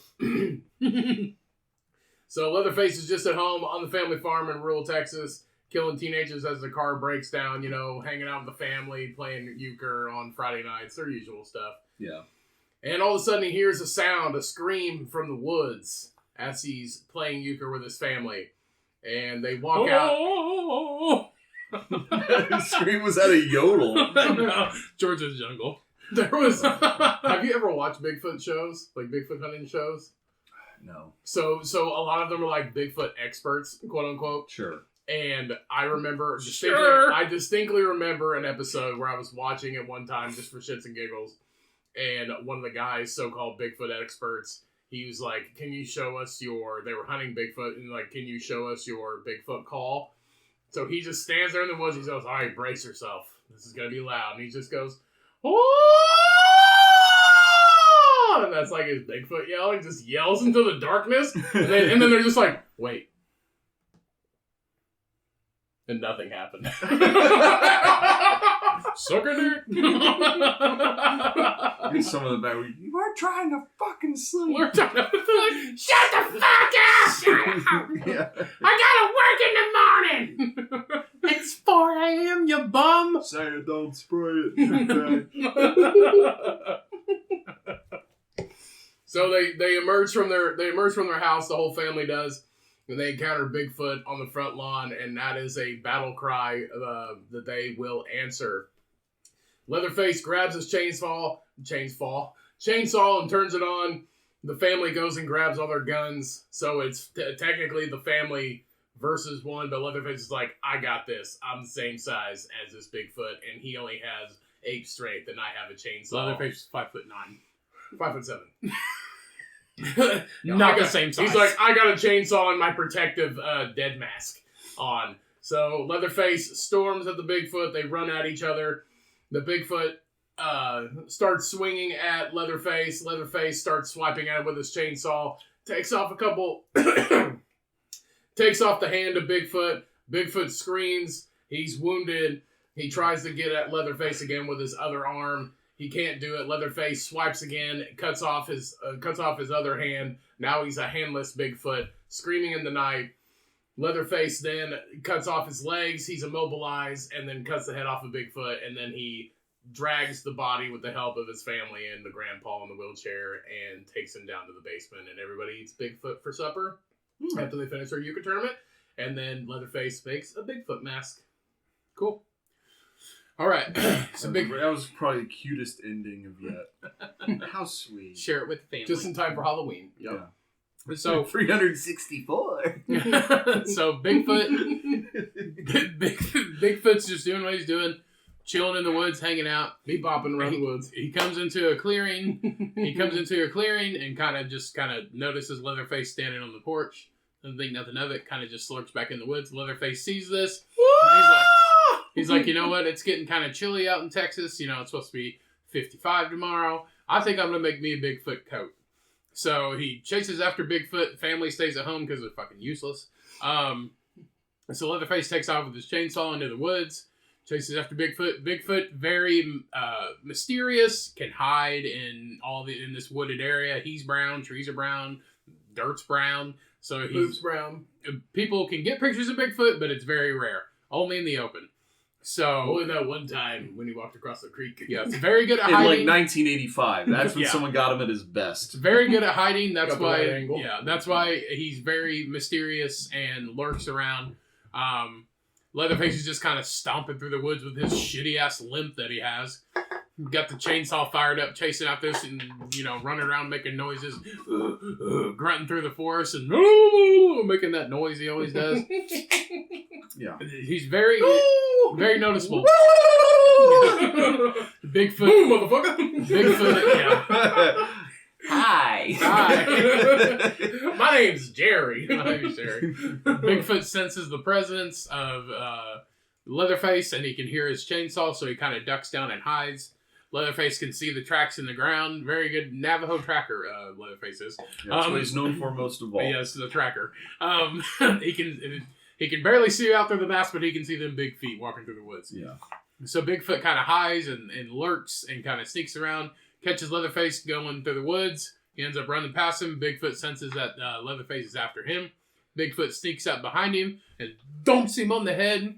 so Leatherface is just at home on the family farm in rural Texas, killing teenagers as the car breaks down, hanging out with the family, playing euchre on Friday nights, their usual stuff. Yeah. And all of a sudden he hears a sound, a scream from the woods as he's playing euchre with his family. And they walk out. His scream was at a yodel. No, Georgia's jungle. There was... Have you ever watched Bigfoot shows? Like Bigfoot hunting shows? No. So a lot of them are like Bigfoot experts, quote unquote. Sure. And I remember I distinctly remember an episode where I was watching it one time just for shits and giggles. And one of the guys, so-called Bigfoot experts, he was like, can you show us they were hunting Bigfoot, and like, can you show us your Bigfoot call? So he just stands there in the woods, he goes, all right, brace yourself. This is going to be loud. And he just goes, oh! And that's like his Bigfoot yell. He just yells into the darkness. And then they're just like, wait. And nothing happened. Sucker dick. Get some of the back. You weren't trying to fucking sleep. Shut the fuck up! Yeah. I gotta work in the morning! It's 4 a.m., you bum! Say it, don't spray it. So they emerge from their house, the whole family does, and they encounter Bigfoot on the front lawn, and that is a battle cry that they will answer. Leatherface grabs his chainsaw and turns it on. The family goes and grabs all their guns, so it's technically the family versus one, but Leatherface is like, I got this. I'm the same size as this Bigfoot, and he only has ape strength, and I have a chainsaw. Leatherface is 5'9". 5'7". Not the same size. He's like, I got a chainsaw and my protective dead mask on. So Leatherface storms at the Bigfoot. They run at each other. The Bigfoot starts swinging at Leatherface. Leatherface starts swiping at him with his chainsaw. Takes off takes off the hand of Bigfoot. Bigfoot screams. He's wounded. He tries to get at Leatherface again with his other arm. He can't do it. Leatherface swipes again, cuts off his other hand. Now he's a handless Bigfoot, screaming in the night. Leatherface then cuts off his legs. He's immobilized, and then cuts the head off of Bigfoot, and then he drags the body with the help of his family and the grandpa in the wheelchair and takes him down to the basement, and everybody eats Bigfoot for supper. after they finish their euchre tournament. And then Leatherface makes a Bigfoot mask. Cool. All right. That was probably the cutest ending of yet. How sweet. Share it with the family. Just in time for Halloween. Yep. Yeah. So 364. So Bigfoot's just doing what he's doing, chilling in the woods, hanging out, Bopping around the woods. He comes into a clearing. And kind of notices Leatherface standing on the porch. Doesn't think nothing of it. Kind of just slurps back in the woods. Leatherface sees this. He's like, you know what? It's getting kind of chilly out in Texas. You know, it's supposed to be 55 tomorrow. I think I'm gonna make me a Bigfoot coat. So he chases after Bigfoot. Family stays at home because they're fucking useless. So Leatherface takes off with his chainsaw into the woods. Chases after Bigfoot. Bigfoot, very mysterious, can hide in this wooded area. He's brown, trees are brown, dirt's brown. So Boob's brown. People can get pictures of Bigfoot, but it's very rare. Only in the open. So only that one time when he walked across the creek. Yeah, it's very good at in hiding. like 1985. That's when Yeah. someone got him at his best. Very good at hiding. That's Got the why. right angle. Yeah, that's why he's very mysterious and lurks around. Leatherface is just kind of stomping through the woods with his shitty ass limp that he has. Got the chainsaw fired up, chasing out this, and running around making noises, grunting through the forest, and making that noise he always does. Yeah, he's very noticeable. Bigfoot, Boom, motherfucker. Bigfoot, yeah. Hi. My name's Jerry. Bigfoot senses the presence of Leatherface, and he can hear his chainsaw, so he kind of ducks down and hides. Leatherface can see the tracks in the ground. Very good Navajo tracker, Leatherface is. Yeah, that's what he's known for most of all. Yes, the tracker. He can barely see out through the mask, but he can see them big feet walking through the woods. Yeah. So Bigfoot kind of hides and lurks and kind of sneaks around, catches Leatherface going through the woods. He ends up running past him. Bigfoot senses that Leatherface is after him. Bigfoot sneaks up behind him and dumps him on the head,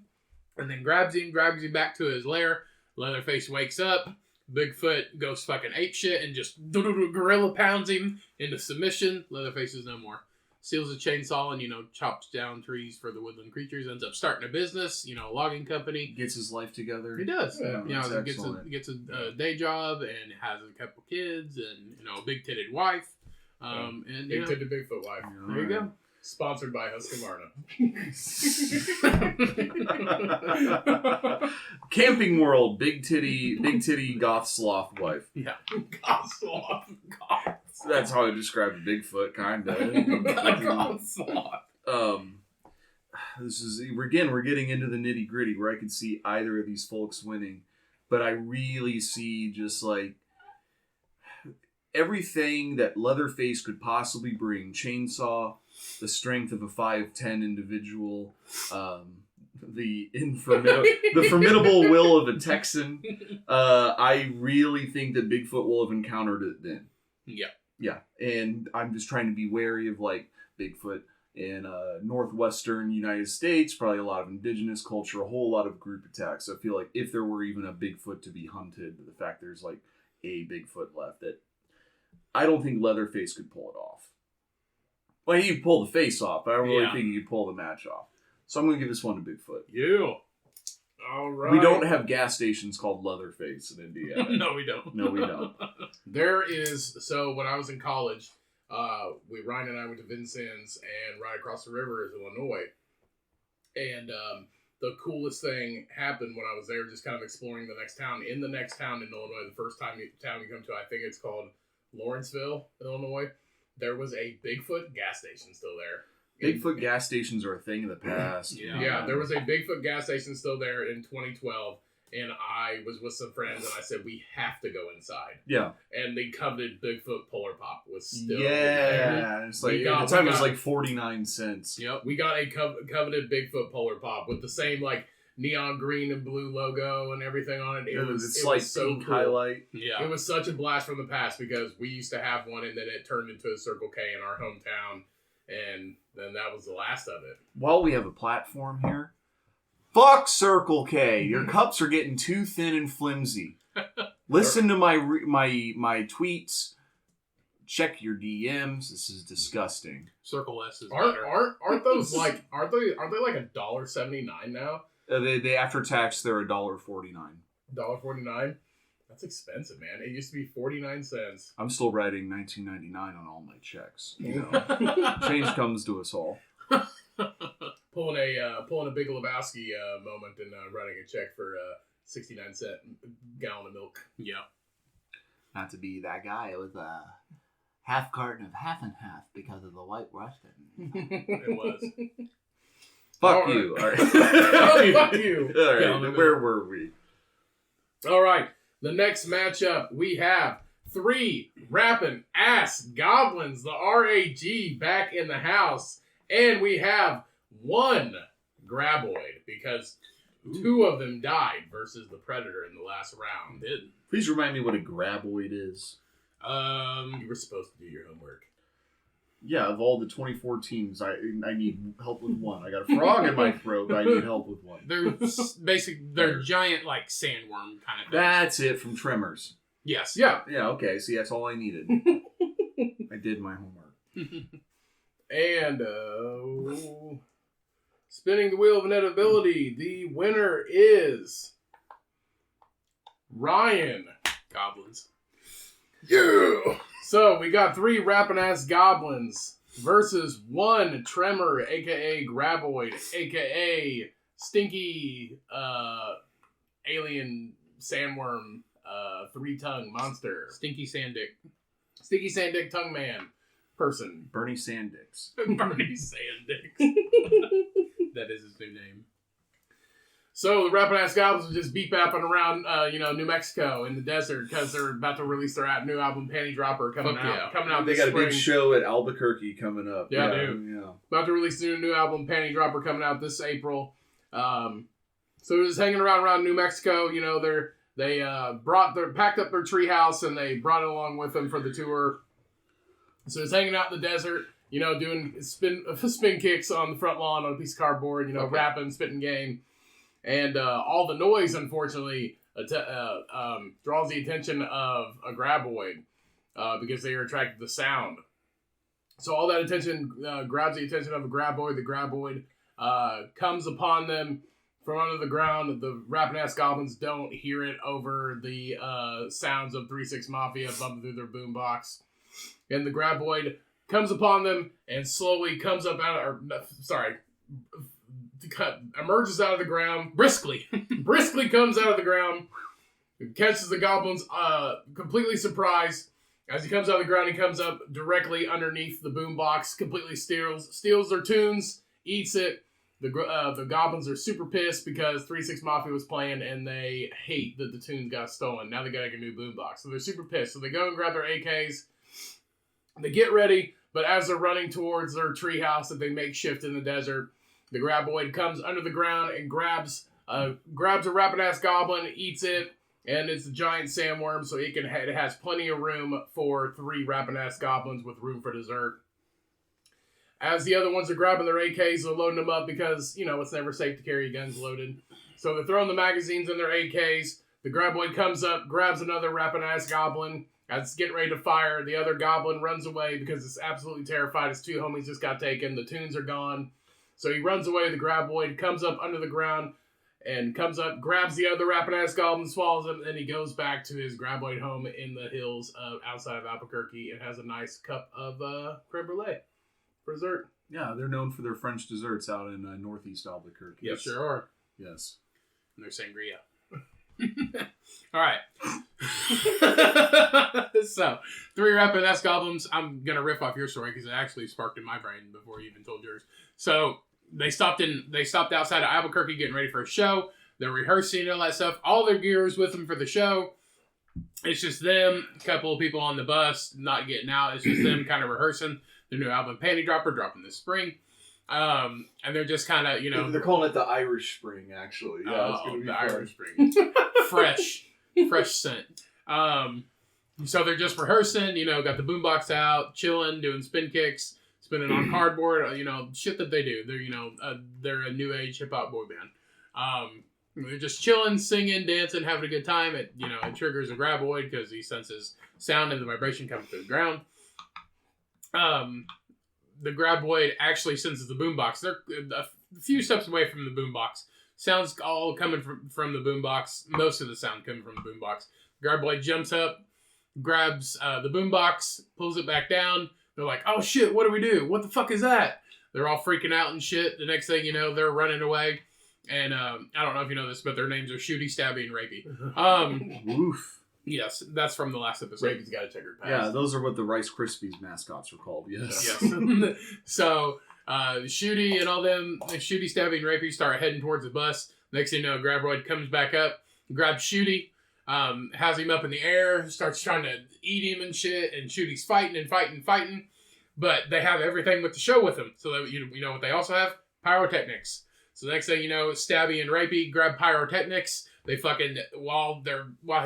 and then grabs him back to his lair. Leatherface wakes up. Bigfoot goes fucking apeshit and just gorilla pounds him into submission. Leatherface is no more. Steals a chainsaw and, chops down trees for the woodland creatures. Ends up starting a business, a logging company. Gets his life together. He does. Yeah, Gets a day job and has a couple kids and, a big-titted wife. Big-titted Bigfoot wife. There you go. Sponsored by Husqvarna. Camping World, big titty goth sloth wife. Yeah. Goth sloth. God. That's how I describe Bigfoot, kinda. Goth sloth. We're getting into the nitty gritty where I could see either of these folks winning, but I really see just like everything that Leatherface could possibly bring: chainsaw, the strength of a 5'10" individual, the formidable will of a Texan. I really think that Bigfoot will have encountered it then. Yeah. Yeah, and I'm just trying to be wary of like Bigfoot in northwestern United States, probably a lot of indigenous culture, a whole lot of group attacks. So I feel like if there were even a Bigfoot to be hunted, the fact there's like a Bigfoot left, that I don't think Leatherface could pull it off. Well, he could pull the face off, but I don't really think he could pull the match off. So I'm going to give this one to Bigfoot. Yeah. All right. We don't have gas stations called Leatherface in Indiana. No, we don't. No, we don't. There is, so when I was in college, Ryan and I went to Vincennes, and right across the river is Illinois. And the coolest thing happened when I was there, just kind of exploring the next town. In the next town in Illinois, the first town you come to, I think it's called Lawrenceville, Illinois. There was a Bigfoot gas station still there. Bigfoot gas stations are a thing of the past. Yeah, there was a Bigfoot gas station still there in 2012, and I was with some friends, and I said, we have to go inside. Yeah. And the coveted Bigfoot Polar Pop was still there. there. It's like, at the time, it was like 49 cents. Yep. We got a coveted Bigfoot Polar Pop with the same, like, neon green and blue logo and everything on it. It was so pink cool. highlight. Yeah. It was such a blast from the past because we used to have one, and then it turned into a Circle K in our hometown, and then that was the last of it. While we have a platform here, fuck Circle K. Your cups are getting too thin and flimsy. Listen to my tweets. Check your DMs. This is disgusting. Circle S is Aren't better. aren't those like aren't they like $1.79 now? They after tax they're $1.49. $1.49. That's expensive, man. It used to be 49 cents. I'm still writing $19.99 on all my checks. You know, change comes to us all. Pulling a Big Lebowski moment and writing a check for 69-cent gallon of milk. Yeah. Not to be that guy with a half carton of half and half because of the White Russian. It was. Fuck All you. right. All right. Fuck you. All right. Where were we? All right. The next matchup, we have 3 rapping ass goblins, the RAG, back in the house. And we have 1 graboid because 2 of them died versus the Predator in the last round. Please remind me what a graboid is. You were supposed to do your homework. Yeah, of all the 24 teams, I need help with 1. I got a frog in my throat, but I need help with 1. They're giant, like, sandworm kind of things. That's it from Tremors. Yes. Yeah. Yeah, okay. See, that's all I needed. I did my homework. And spinning the wheel of inevitability, the winner is Ryan. Goblins. Yeah. So we got 3 rapping ass goblins versus 1 tremor, aka graboid, aka stinky alien sandworm 3-tongue monster. Stinky sand dick. Stinky sand dick tongue man person. Bernie Sandix. Bernie Sandix. That is his new name. So the rapping ass goblins will just beep bapping around, New Mexico in the desert because they're about to release their new album, Panty Dropper, coming out. They this got a spring. big show at Albuquerque coming up. Yeah, Yeah. About to release their new album, Panty Dropper, coming out this April. So they're just hanging around New Mexico. You know, they packed up their treehouse and they brought it along with them for the tour. So it's hanging out in the desert. You know, doing spin kicks on the front lawn on a piece of cardboard. You know, rapping, spitting game. And all the noise, unfortunately, draws the attention of a graboid because they are attracted to sound. So all that attention grabs the attention of a graboid. The graboid comes upon them from under the ground. The rapping-ass goblins don't hear it over the sounds of 3-6 Mafia bumping through their boombox. And the graboid comes upon them and slowly comes up emerges out of the ground briskly comes out of the ground, catches the goblins completely surprised. As he comes out of the ground, he comes up directly underneath the boombox, completely steals their tunes, eats it. The goblins are super pissed because 3-6 Mafia was playing and they hate that the tunes got stolen. Now they got a new boombox, so they're super pissed. So they go and grab their AKs. They get ready, but as they're running towards their treehouse that they makeshift in the desert, the graboid comes under the ground and grabs a rapping-ass goblin, eats it, and it's a giant sandworm, so it has plenty of room for 3 rapping-ass goblins with room for dessert. As the other ones are grabbing their AKs, they're loading them up because, you know, it's never safe to carry guns loaded. So they're throwing the magazines in their AKs. The graboid comes up, grabs another rapping-ass goblin. As it's getting ready to fire, the other goblin runs away because it's absolutely terrified. His 2 homies just got taken. The tunes are gone. So he runs away. The graboid comes up under the ground and comes up, grabs the other rapping-ass goblin, swallows him, and he goes back to his graboid home in the hills outside of Albuquerque and has a nice cup of creme brulee for dessert. Yeah, they're known for their French desserts out in northeast Albuquerque. Yep, sure are. Yes. And their sangria. All right. So, 3 rapping-ass goblins. I'm going to riff off your story because it actually sparked in my brain before you even told yours. So, they stopped outside of Albuquerque getting ready for a show. They're rehearsing and all that stuff. All their gear is with them for the show. It's just them, a couple of people on the bus not getting out. It's just them kind of rehearsing their new album, Panty Dropper, dropping this spring. And they're just kind of, you know... They're calling it the Irish Spring, actually. Yeah, it's going to be the fun. Irish Spring. Fresh scent. So they're just rehearsing, you know, got the boombox out, chilling, doing spin kicks, spinning on cardboard, you know, shit that they do. They're, you know, they're a new age hip hop boy band. They're just chilling, singing, dancing, having a good time. It triggers a graboid because he senses sound and the vibration coming through the ground. the graboid actually senses the boombox. They're a few steps away from the boombox. Sounds all coming from the boombox. Most of the sound coming from the boombox. Graboid jumps up, grabs the boombox, pulls it back down. They're like, oh shit, what do we do? What the fuck is that? They're all freaking out and shit. The next thing you know, they're running away. And I don't know if you know this, but their names are Shooty, Stabby, and Rapey. Oof. Yes, that's from the last episode. Rapey's got a checkered past. Yeah, those are what the Rice Krispies mascots were called. Yes. Yes. So, Shooty and all them, Shooty, Stabby, and Rapey start heading towards the bus. Next thing you know, Graboid comes back up, grabs Shooty, has him up in the air, starts trying to eat him and shit, and Shooty's fighting. But they have everything with the show with them. So, that, you know what they also have? Pyrotechnics. So the next thing you know, Stabby and Rapey grab pyrotechnics. They fucking, while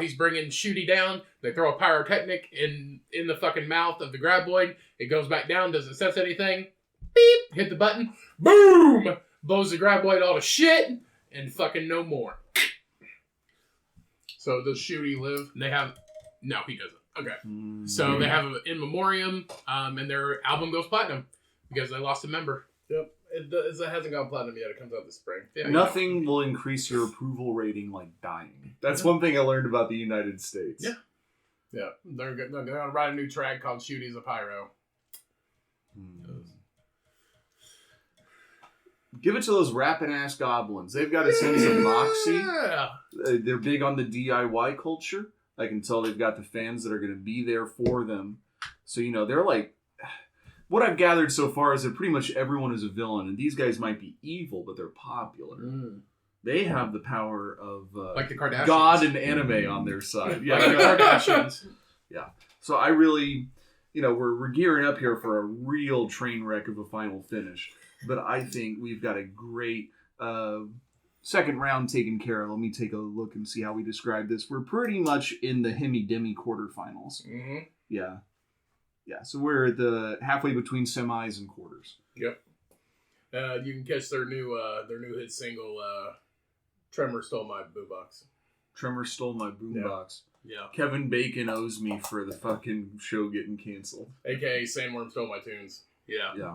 he's bringing Shooty down, they throw a pyrotechnic in the fucking mouth of the graboid. It goes back down, doesn't sense anything. Beep! Hit the button. Boom! Blows the graboid all to shit, and fucking no more. So does Shooty live? No, he doesn't. Okay. So they have an in memoriam, and their album goes platinum because they lost a member. Yep. It hasn't gone platinum yet. It comes out this spring. Yeah, Nothing will increase your approval rating like dying. That's one thing I learned about the United States. Yeah. Yeah. They're going to write a new track called Shooty's a Pyro. Give it to those rapping ass goblins. They've got a sense of moxie. Yeah. They're big on the DIY culture. I can tell they've got the fans that are going to be there for them. So, they're like... What I've gathered so far is that pretty much everyone is a villain, and these guys might be evil, but they're popular. They have the power of like the Kardashians. God and anime on their side. Yeah, like the Kardashians. Yeah. So I really, we're gearing up here for a real train wreck of a final finish. But I think we've got a great second round taken care of. Let me take a look and see how we describe this. We're pretty much in the Hemi-Demi quarterfinals. Mm-hmm. Yeah. Yeah, so we're at the halfway between semis and quarters. Yep. You can catch their new hit single, Tremor Stole My Boombox. Tremor Stole My Boombox. Yeah. Kevin Bacon owes me for the fucking show getting canceled. AKA Sandworm Stole My Tunes. Yeah.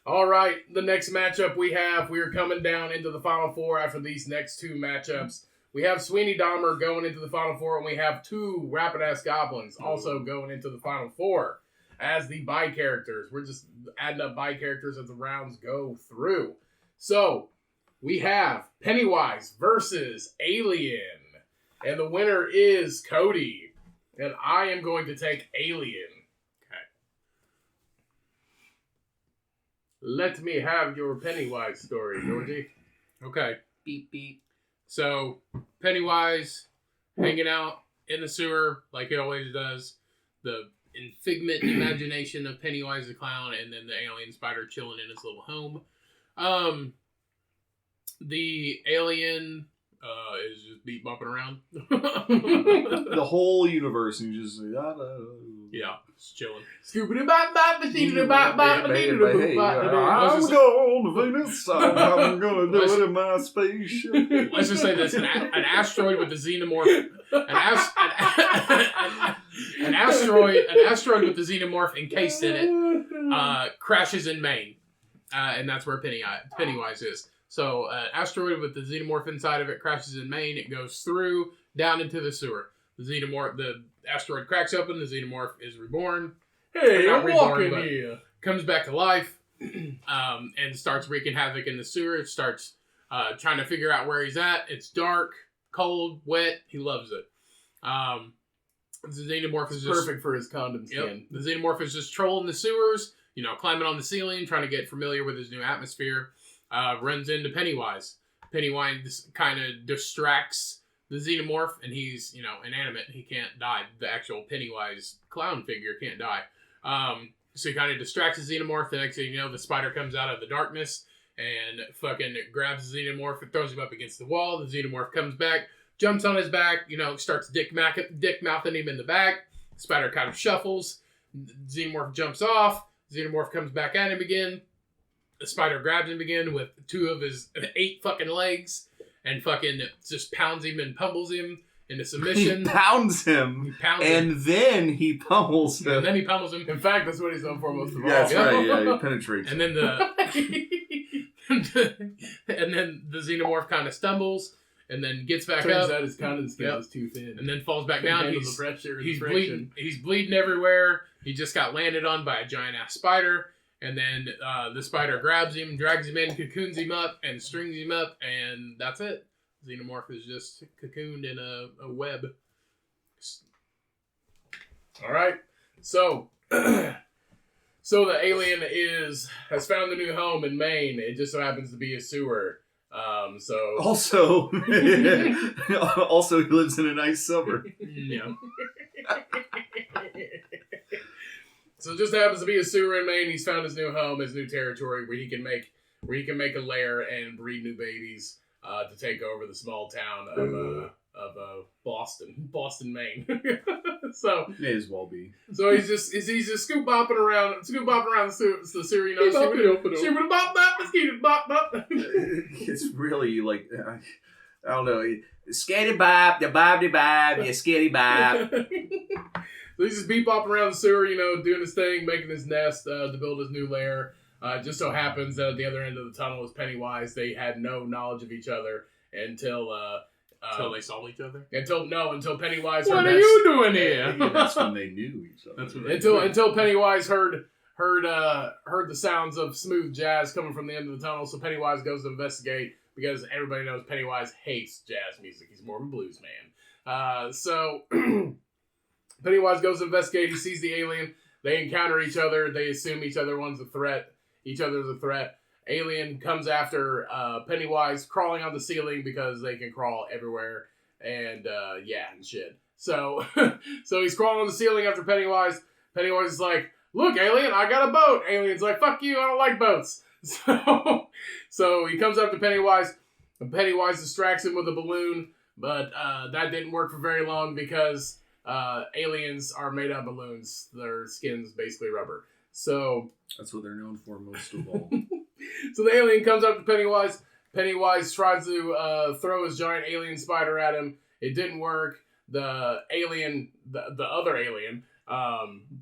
All right, the next matchup we are coming down into the Final Four after these next two matchups. We have Sweeney Dahmer going into the Final Four, and we have two Rapid-Ass Goblins also going into the Final Four as the bi-characters. We're just adding up bi-characters as the rounds go through. So, we have Pennywise versus Alien, and the winner is Cody, and I am going to take Alien. Okay. Let me have your Pennywise story, Georgie. Okay. Beep, beep. So, Pennywise hanging out in the sewer like he always does. The figment imagination of Pennywise the clown, and then the alien spider chilling in his little home. The alien is just beat bumping around. The whole universe, and you just say, yeah, just chilling. Scoopity bop bop, ba bop bop, I'm going to Venus. I'm going to do it in my spaceship. Let's just say this: an asteroid with the xenomorph, an asteroid with the xenomorph encased in it, crashes in Maine, and that's where Pennywise is. So, asteroid with the xenomorph inside of it crashes in Maine. It goes through down into the sewer. The asteroid cracks open. The xenomorph is reborn. Hey, I'm walking here. Comes back to life, and starts wreaking havoc in the sewer. It starts trying to figure out where he's at. It's dark, cold, wet. He loves it. The xenomorph is just perfect for his condom skin. Yep. The xenomorph is just trolling the sewers. Climbing on the ceiling, trying to get familiar with his new atmosphere. Runs into Pennywise. Pennywise kind of distracts the xenomorph, and he's, inanimate. He can't die. The actual Pennywise clown figure can't die. So he kind of distracts the xenomorph. The next thing you know, the spider comes out of the darkness and fucking grabs the xenomorph and throws him up against the wall. The xenomorph comes back, jumps on his back, starts dick mouthing him in the back. The spider kind of shuffles. The xenomorph jumps off. The xenomorph comes back at him again. The spider grabs him again with 2 of his 8 fucking legs and fucking just pounds him and pummels him. into He submission. pounds him, He pounds and him. then he pummels him. And then he pummels him. In fact, that's what he's known for most of all. Yeah, that's right. Yeah, he penetrates. And then and then the xenomorph kind of stumbles and then gets back Turns up. out his condom skin Yep. is too thin. And then falls back Couldn't down. handle the pressure and He's the bleeding. friction. He's bleeding everywhere. He just got landed on by a giant ass spider, and then the spider grabs him, drags him in, cocoons him up, and strings him up, and that's it. Xenomorph is just cocooned in a web. All right. So, so the alien has found a new home in Maine. It just so happens to be a sewer. So Also, also he lives in a nice suburb. Yeah. So it just happens to be a sewer in Maine. He's found his new home, his new territory, where he can make a lair and breed new babies to take over the small town of Boston, Maine. So May as well be. so he's just scoop bopping around the sewer. You know, she would bop bop mosquito bop bop. It's really like I don't know. Skitty bop, the bobby bob, you skitty bop. So he's just bebopping around the sewer, you know, doing his thing, making his nest to build his new lair. Just so happens that at the other end of the tunnel is Pennywise. They had no knowledge of each other until they saw each other. Until Pennywise. What heard are that- you doing here? Yeah, that's when they knew each other. That's when Until Pennywise heard the sounds of smooth jazz coming from the end of the tunnel. So Pennywise goes to investigate because everybody knows Pennywise hates jazz music. He's more of a blues man. So Pennywise goes to investigate. He sees the alien. They encounter each other. They assume each other's a threat. Alien comes after Pennywise, crawling on the ceiling because they can crawl everywhere. And and shit. So so he's crawling on the ceiling after Pennywise. Pennywise is like, "Look, alien, I got a boat." Alien's like, "Fuck you, I don't like boats." So he comes up to Pennywise, and Pennywise distracts him with a balloon, but that didn't work for very long because aliens are made of balloons. Their skin's basically rubber. So That's what they're known for most of all. so the alien comes up to Pennywise. Pennywise tries to throw his giant alien spider at him. It didn't work. The alien, the other alien,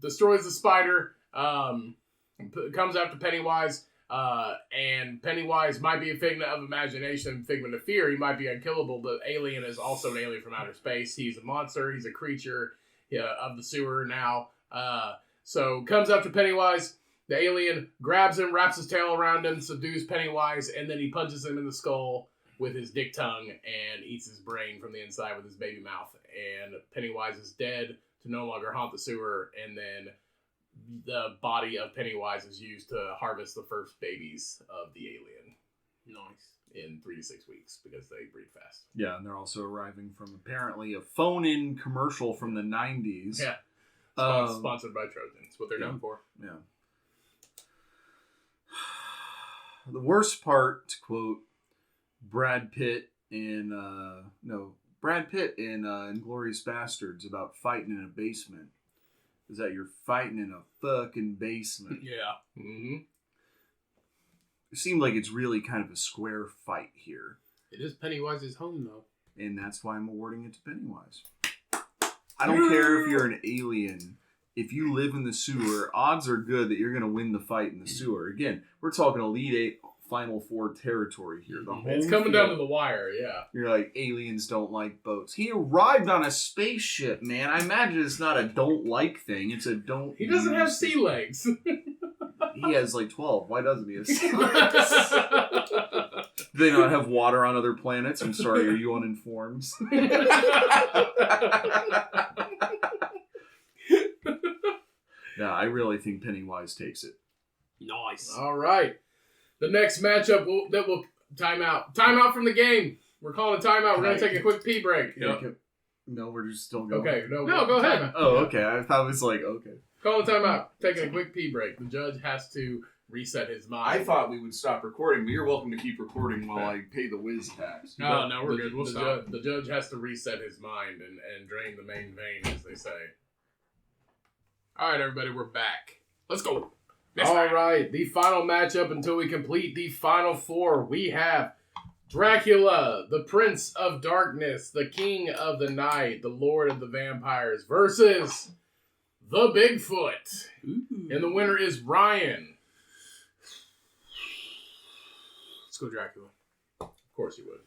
destroys the spider, comes after Pennywise, and Pennywise might be a figment of imagination, figment of fear. He might be unkillable. The alien is also an alien from outer space. He's a monster. He's a creature of the sewer now. So comes after Pennywise. The alien grabs him, wraps his tail around him, subdues Pennywise, and then he punches him in the skull with his dick tongue and eats his brain from the inside with his baby mouth. And Pennywise is dead to no longer haunt the sewer. And then the body of Pennywise is used to harvest the first babies of the alien. Nice. In 3 to 6 weeks because they breed fast. Yeah, and they're also arriving from apparently a phone-in commercial from the 90s. Yeah. Sponsored by Trojan. That's what they're known for. Yeah. The worst part, to quote Brad Pitt in Inglourious Bastards about fighting in a basement, is that you're fighting in a fucking basement. Yeah. Mm-hmm. It seemed like it's really kind of a square fight here. It is Pennywise's home, though. And that's why I'm awarding it to Pennywise. I don't care if you're an alien. If you live in the sewer, odds are good that you're going to win the fight in the sewer. Again, we're talking Elite Eight, Final Four territory here. The It's coming down to the wire, yeah. You're like, aliens don't like boats. He arrived on a spaceship, man. I imagine it's not a don't like thing. It's a don't. He doesn't have sea legs. He has like 12. Why doesn't he have sea legs? Do they not have water on other planets? I'm sorry, are you uninformed? No, I really think Pennywise takes it. Nice. All right. The next matchup will time out. Time out from the game. We're calling a timeout. We're going to take a quick pee break. Yep. No, we're just still going. Okay. No, go ahead. timeout. Oh, okay. I thought it was like, okay. Call a timeout. Taking a quick pee break. The judge has to reset his mind. I thought we would stop recording, but you're welcome to keep recording while I pay the whiz tax. No, we're good. We'll stop. The judge has to reset his mind and drain the main vein, as they say. All right, everybody, we're back. Let's go. All right, the final matchup until we complete the final four. We have Dracula, the Prince of Darkness, the King of the Night, the Lord of the Vampires, versus the Bigfoot. Ooh. And the winner is Ryan. Let's go Dracula. Of course you would.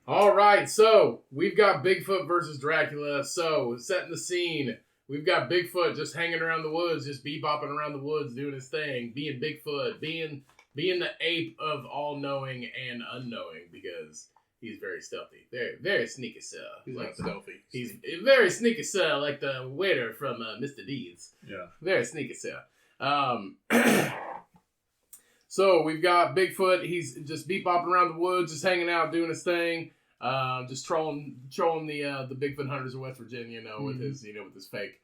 All right, so we've got Bigfoot versus Dracula. So, setting the scene, we've got Bigfoot just hanging around the woods, just bebopping around the woods, doing his thing, being Bigfoot, being the ape of all knowing and unknowing, because he's very stealthy, very sneaky sir. He's like not stealthy. He's very sneaky sir, like the waiter from Mr. Deeds. Yeah. Very sneaky sir. So we've got Bigfoot. He's just bebopping around the woods, just hanging out, doing his thing. Just trolling the Bigfoot hunters of West Virginia, with his fake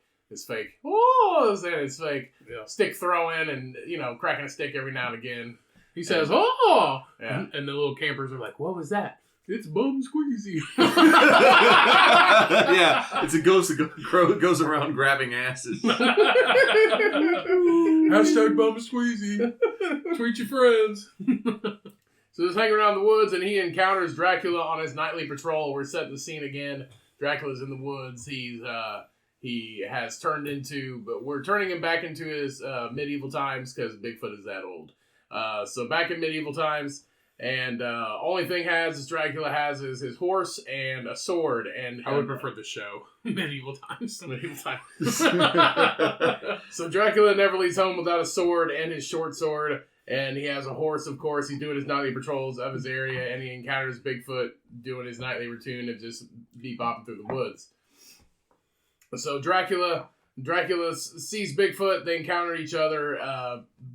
stick throwing and cracking a stick every now and again. He says, "Oh!" Yeah. And the little campers are like, "What was that?" It's Bum Squeezy. Yeah, it's a ghost that goes around grabbing asses. Hashtag Bum Squeezy. Tweet your friends. So just hanging around the woods, and he encounters Dracula on his nightly patrol. We're setting the scene again. Dracula's in the woods. He has turned into, but we're turning him back into his medieval times because Bigfoot is that old. So back in medieval times, and only thing Dracula has is his horse and a sword. And I would prefer the show. Medieval times. Medieval times. So Dracula never leaves home without a sword and his short sword. And he has a horse, of course. He's doing his nightly patrols of his area, and he encounters Bigfoot doing his nightly routine of just bebopping through the woods. So Dracula sees Bigfoot. They encounter each other.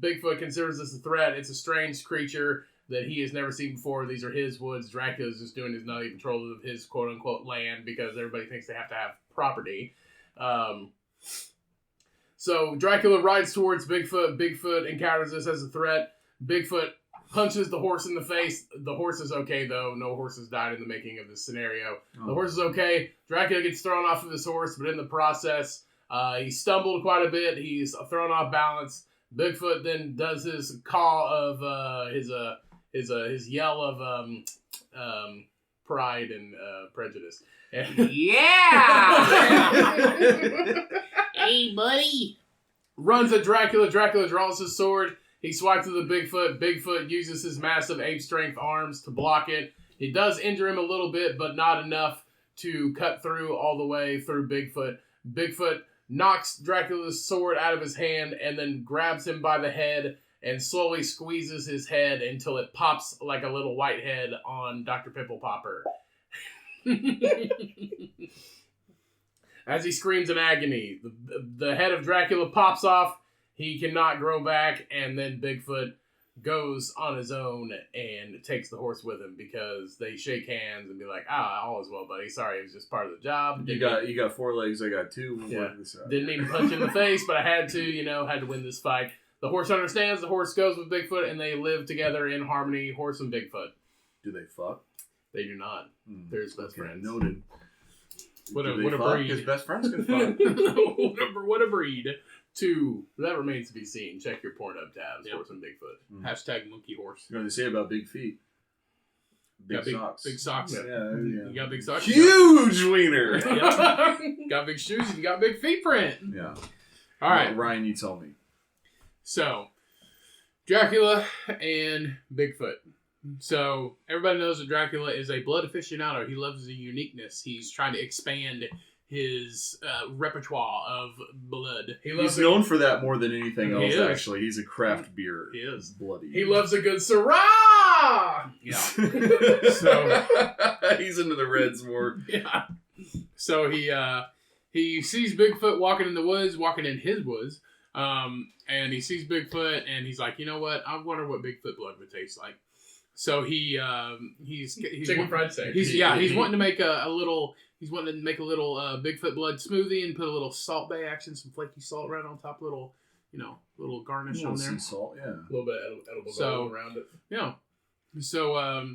Bigfoot considers this a threat. It's a strange creature that he has never seen before. These are his woods. Dracula's just doing his nightly patrol of his quote-unquote land because everybody thinks they have to have property. So Dracula rides towards Bigfoot. Bigfoot encounters this as a threat. Bigfoot punches the horse in the face. The horse is okay, though. No horses died in the making of this scenario. Oh. The horse is okay. Dracula gets thrown off of his horse, but in the process, he stumbled quite a bit. He's thrown off balance. Bigfoot then does his call of his yell of pride and prejudice. Yeah! Hey, buddy! Runs at Dracula. Dracula draws his sword. He swipes at the Bigfoot. Bigfoot uses his massive ape strength arms to block it. It does injure him a little bit, but not enough to cut through all the way through Bigfoot. Bigfoot knocks Dracula's sword out of his hand and then grabs him by the head and slowly squeezes his head until it pops like a little white head on Dr. Pimple Popper. As he screams in agony, the head of Dracula pops off. He cannot grow back, and then Bigfoot goes on his own and takes the horse with him because they shake hands and be like, all is well, buddy. Sorry, it was just part of the job. You got 4 legs, I got 2. We'll work this out. Didn't mean to punch you in the face, but I had to, had to win this fight. The horse understands. The horse goes with Bigfoot, and they live together in harmony, horse and Bigfoot. Do they fuck? They do not. They're his best friends. Noted. What a fuck? breed. His best friends can fuck. What a breed. 2. That remains to be seen. Check your Pornhub tabs. Yep. Horse and Bigfoot. Hashtag monkey horse. You know what they say about big feet? Got socks. Big socks. Yeah. You got big socks. Huge wiener. Yep. Got big shoes. You got big feet print. Yeah. All right. Ryan, you tell me. So, Dracula and Bigfoot. So, everybody knows that Dracula is a blood aficionado. He loves the uniqueness. He's trying to expand his repertoire of blood. He's known for that more than anything else, is. actually. He's a craft beer. He is. Bloody. He loves a good Syrah! Yeah. So he's into the reds more. Yeah. So he sees Bigfoot walking in the woods, walking in his woods, and he sees Bigfoot, and he's like, you know what? I wonder what Bigfoot blood would taste like. So he's Chicken fried steak. He's wanting to make a little Bigfoot blood smoothie and put a little Salt Bay action, some flaky salt right on top, little garnish on there. Sea salt, yeah. A little bit edible So- around it. Yeah. So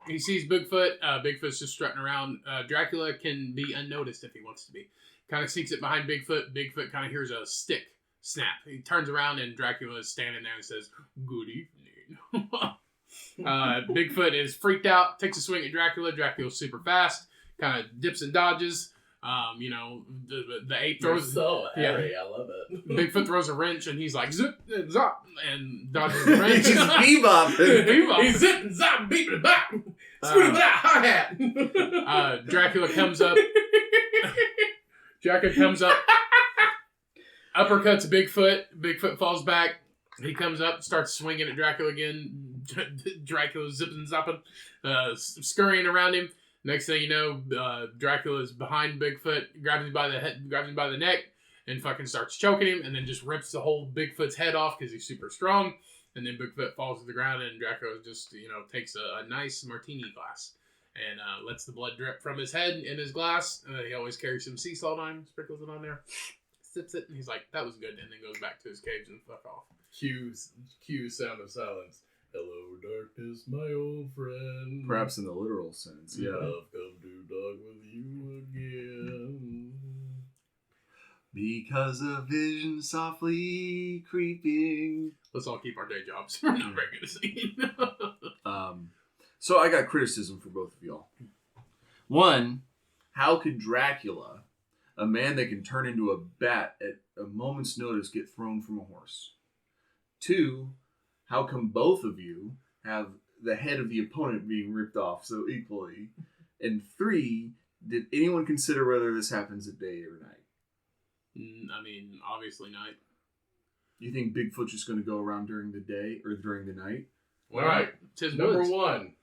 he sees Bigfoot. Bigfoot's just strutting around. Dracula can be unnoticed if he wants to be. Kind of sneaks it behind Bigfoot. Bigfoot kind of hears a stick snap. He turns around and Dracula is standing there and says, "Good evening." Bigfoot is freaked out, takes a swing at Dracula. Dracula's super fast, kind of dips and dodges. The ape throws. So hairy, I love it. Bigfoot throws a wrench, and he's like zip and zop and dodges the wrench. He's bebopping. Bebop. He's zip and zop, beeping it back. Scooting that hi hat. Dracula comes up. Uppercuts Bigfoot. Bigfoot falls back. He comes up, starts swinging at Dracula again. Dracula's zipping and zopping, scurrying around him. Next thing you know, Dracula's behind Bigfoot, grabs him by the head, grabs him by the neck, and fucking starts choking him, and then just rips the whole Bigfoot's head off because he's super strong. And then Bigfoot falls to the ground, and Dracula just, takes a nice martini glass and lets the blood drip from his head in his glass. He always carries some sea salt on him, sprinkles it on there, sips it, and he's like, that was good, and then goes back to his cage and fuck off. Cue sound of silence. Hello, darkness, my old friend. Perhaps in the literal sense, yeah. I've come to talk with you again. Because a vision softly creeping. Let's all keep our day jobs. We're not very good at singing. So I got criticism for both of y'all. One, how could Dracula, a man that can turn into a bat at a moment's notice, get thrown from a horse? Two, how come both of you have the head of the opponent being ripped off so equally? And three, did anyone consider whether this happens at day or night? I mean, obviously night. You think Bigfoot's just going to go around during the day or during the night? All right. Tis Number woods. one.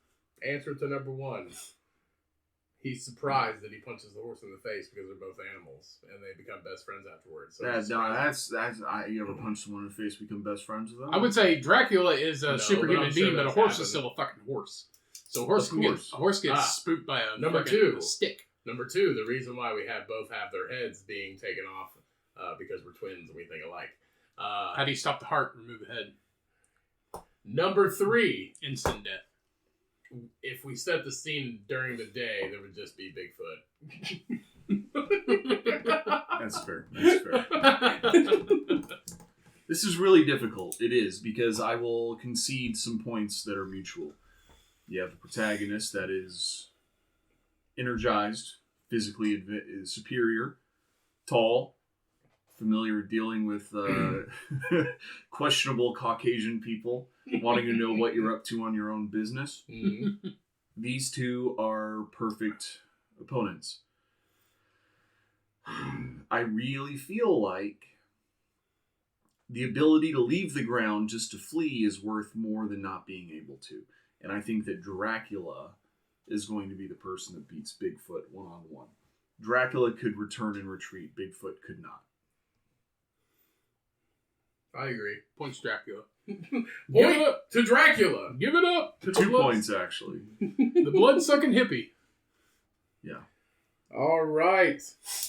Answer to number one. He's surprised that he punches the horse in the face because they're both animals and they become best friends afterwards. So You ever punch someone in the face, become best friends with them? I would say Dracula is a No, superhuman but I'm sure being, but a that's horse happened. is still a fucking horse. So a horse gets spooked by a Number fucking two. stick. Number two, the reason why we both have their heads being taken off because we're twins and we think alike. How do you stop the heart and remove the head? Number three, Instant death. if we set the scene during the day, there would just be Bigfoot. That's fair. This is really difficult. It is, because I will concede some points that are mutual. You have a protagonist that is energized, physically superior, tall, familiar with dealing with questionable Caucasian people, wanting to know what you're up to on your own business. Mm-hmm. These two are perfect opponents. I really feel like the ability to leave the ground just to flee is worth more than not being able to. And I think that Dracula is going to be the person that beats Bigfoot one-on-one. Dracula could return and retreat. Bigfoot could not. I agree. Points Dracula. Point to Dracula. Give it up to the 2 points, actually. The blood-sucking hippie. Yeah. All right.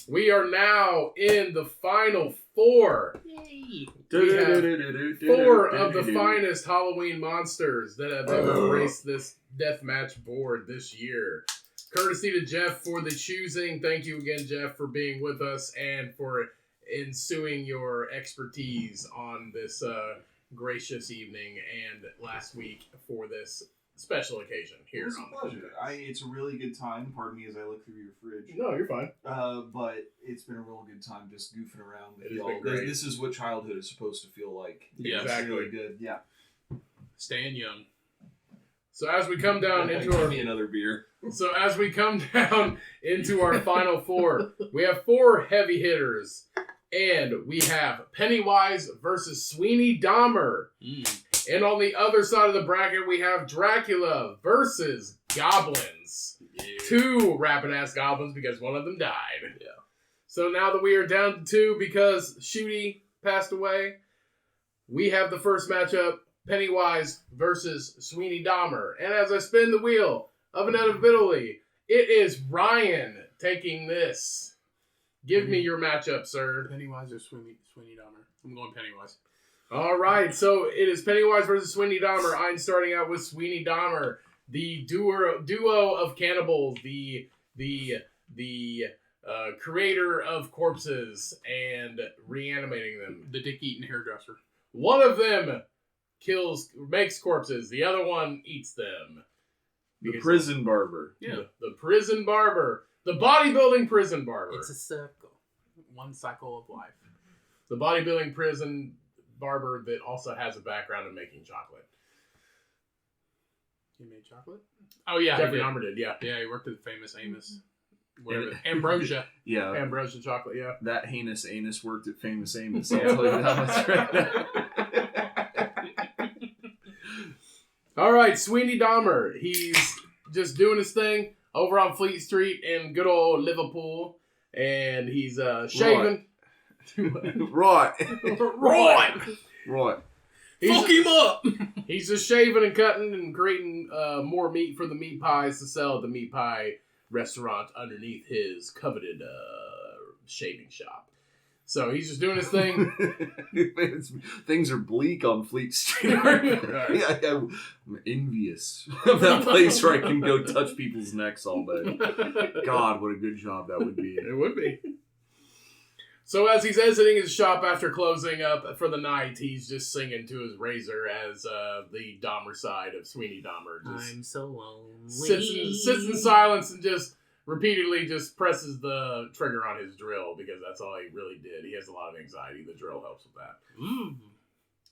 We are now in the final four. Yay. We have four of the finest Halloween monsters that have ever graced this deathmatch board this year. Courtesy to Jeff for the choosing. Thank you again, Jeff, for being with us and for ensuing your expertise on this gracious evening and last week for this special occasion here It's a on the pleasure. Cummcast. It's a really good time. Pardon me as I look through your fridge. No, you're fine. But it's been a real good time just goofing around with It has y'all. been great. This is what childhood is supposed to feel like. Yeah, It's exactly. really good. Yeah. Staying young. So as we come down into our Give me another beer. So as we come down into our final four, we have four heavy hitters. And we have Pennywise versus Sweeney Dahmer. And on the other side of the bracket, we have Dracula versus Goblins. Yeah. Two rapid-ass goblins because one of them died. Yeah. So now that we are down to two because Shooty passed away, we have the first matchup, Pennywise versus Sweeney Dahmer. And as I spin the wheel of inevitability, it is Ryan taking this. Give me your matchup, sir. Pennywise or Sweeney Dahmer? I'm going Pennywise. All right, so it is Pennywise versus Sweeney Dahmer. I'm starting out with Sweeney Dahmer, the duo of cannibals, the creator of corpses and reanimating them. The dick-eating hairdresser. One of them makes corpses. The other one eats them. The prison barber. Yeah. The prison barber. The bodybuilding prison barber. It's a circle. One cycle of life. The bodybuilding prison barber that also has a background in making chocolate. He made chocolate? Oh, yeah. Jeffrey Dahmer did, yeah. Yeah, he worked at Famous Amos. Ambrosia. Yeah. Ambrosia chocolate, yeah. That heinous anus worked at Famous Amos. I'll tell you that much right now. All right, Sweeney Dahmer. He's just doing his thing over on Fleet Street in good old Liverpool. And he's shaving. Right. Fuck him up! He's just shaving and cutting and creating more meat for the meat pies to sell at the meat pie restaurant underneath his coveted shaving shop. So he's just doing his thing. Things are bleak on Fleet Street. I'm envious of that place where I can go touch people's necks all day. God, what a good job that would be. It would be. So as he's exiting his shop after closing up for the night, he's just singing to his razor as the Dahmer side of Sweeney Dahmer just I'm so lonely. Sits in silence and just repeatedly just presses the trigger on his drill because that's all he really did. He has a lot of anxiety. The drill helps with that.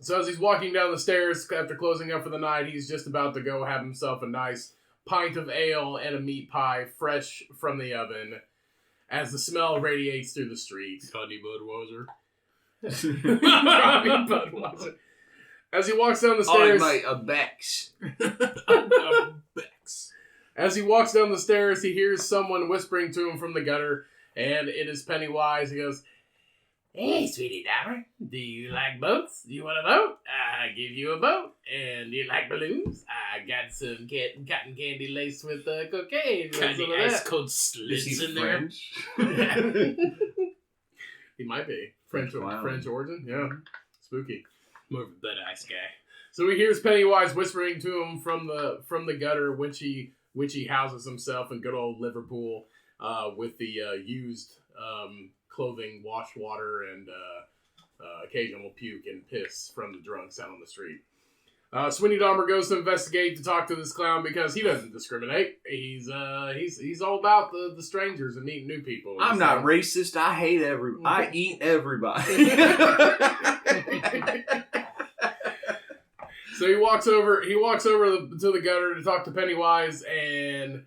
So as he's walking down the stairs after closing up for the night, he's just about to go have himself a nice pint of ale and a meat pie fresh from the oven as the smell radiates through the street. Cuddy Budweiser. Budweiser. As he walks down the stairs... Oh, mate, a Bex. A Bex. As he walks down the stairs, he hears someone whispering to him from the gutter, and it is Pennywise. He goes, "Hey, Sweetie Dahmer, do you like boats? You want a boat? I give you a boat. And do you like balloons? I got some cotton candy laced with cocaine. Candy ice cold slits in there." He might be. French origin? Yeah. Spooky. More of a Bud Ice guy. So he hears Pennywise whispering to him from the gutter, which he houses himself in good old Liverpool with the used clothing, wash water, and occasional puke and piss from the drunks out on the street. Sweeney Dahmer goes to investigate to talk to this clown because he doesn't discriminate. He's all about the strangers and meeting new people. I'm not racist. I hate everybody. I eat everybody. So he walks over to the gutter to talk to Pennywise, and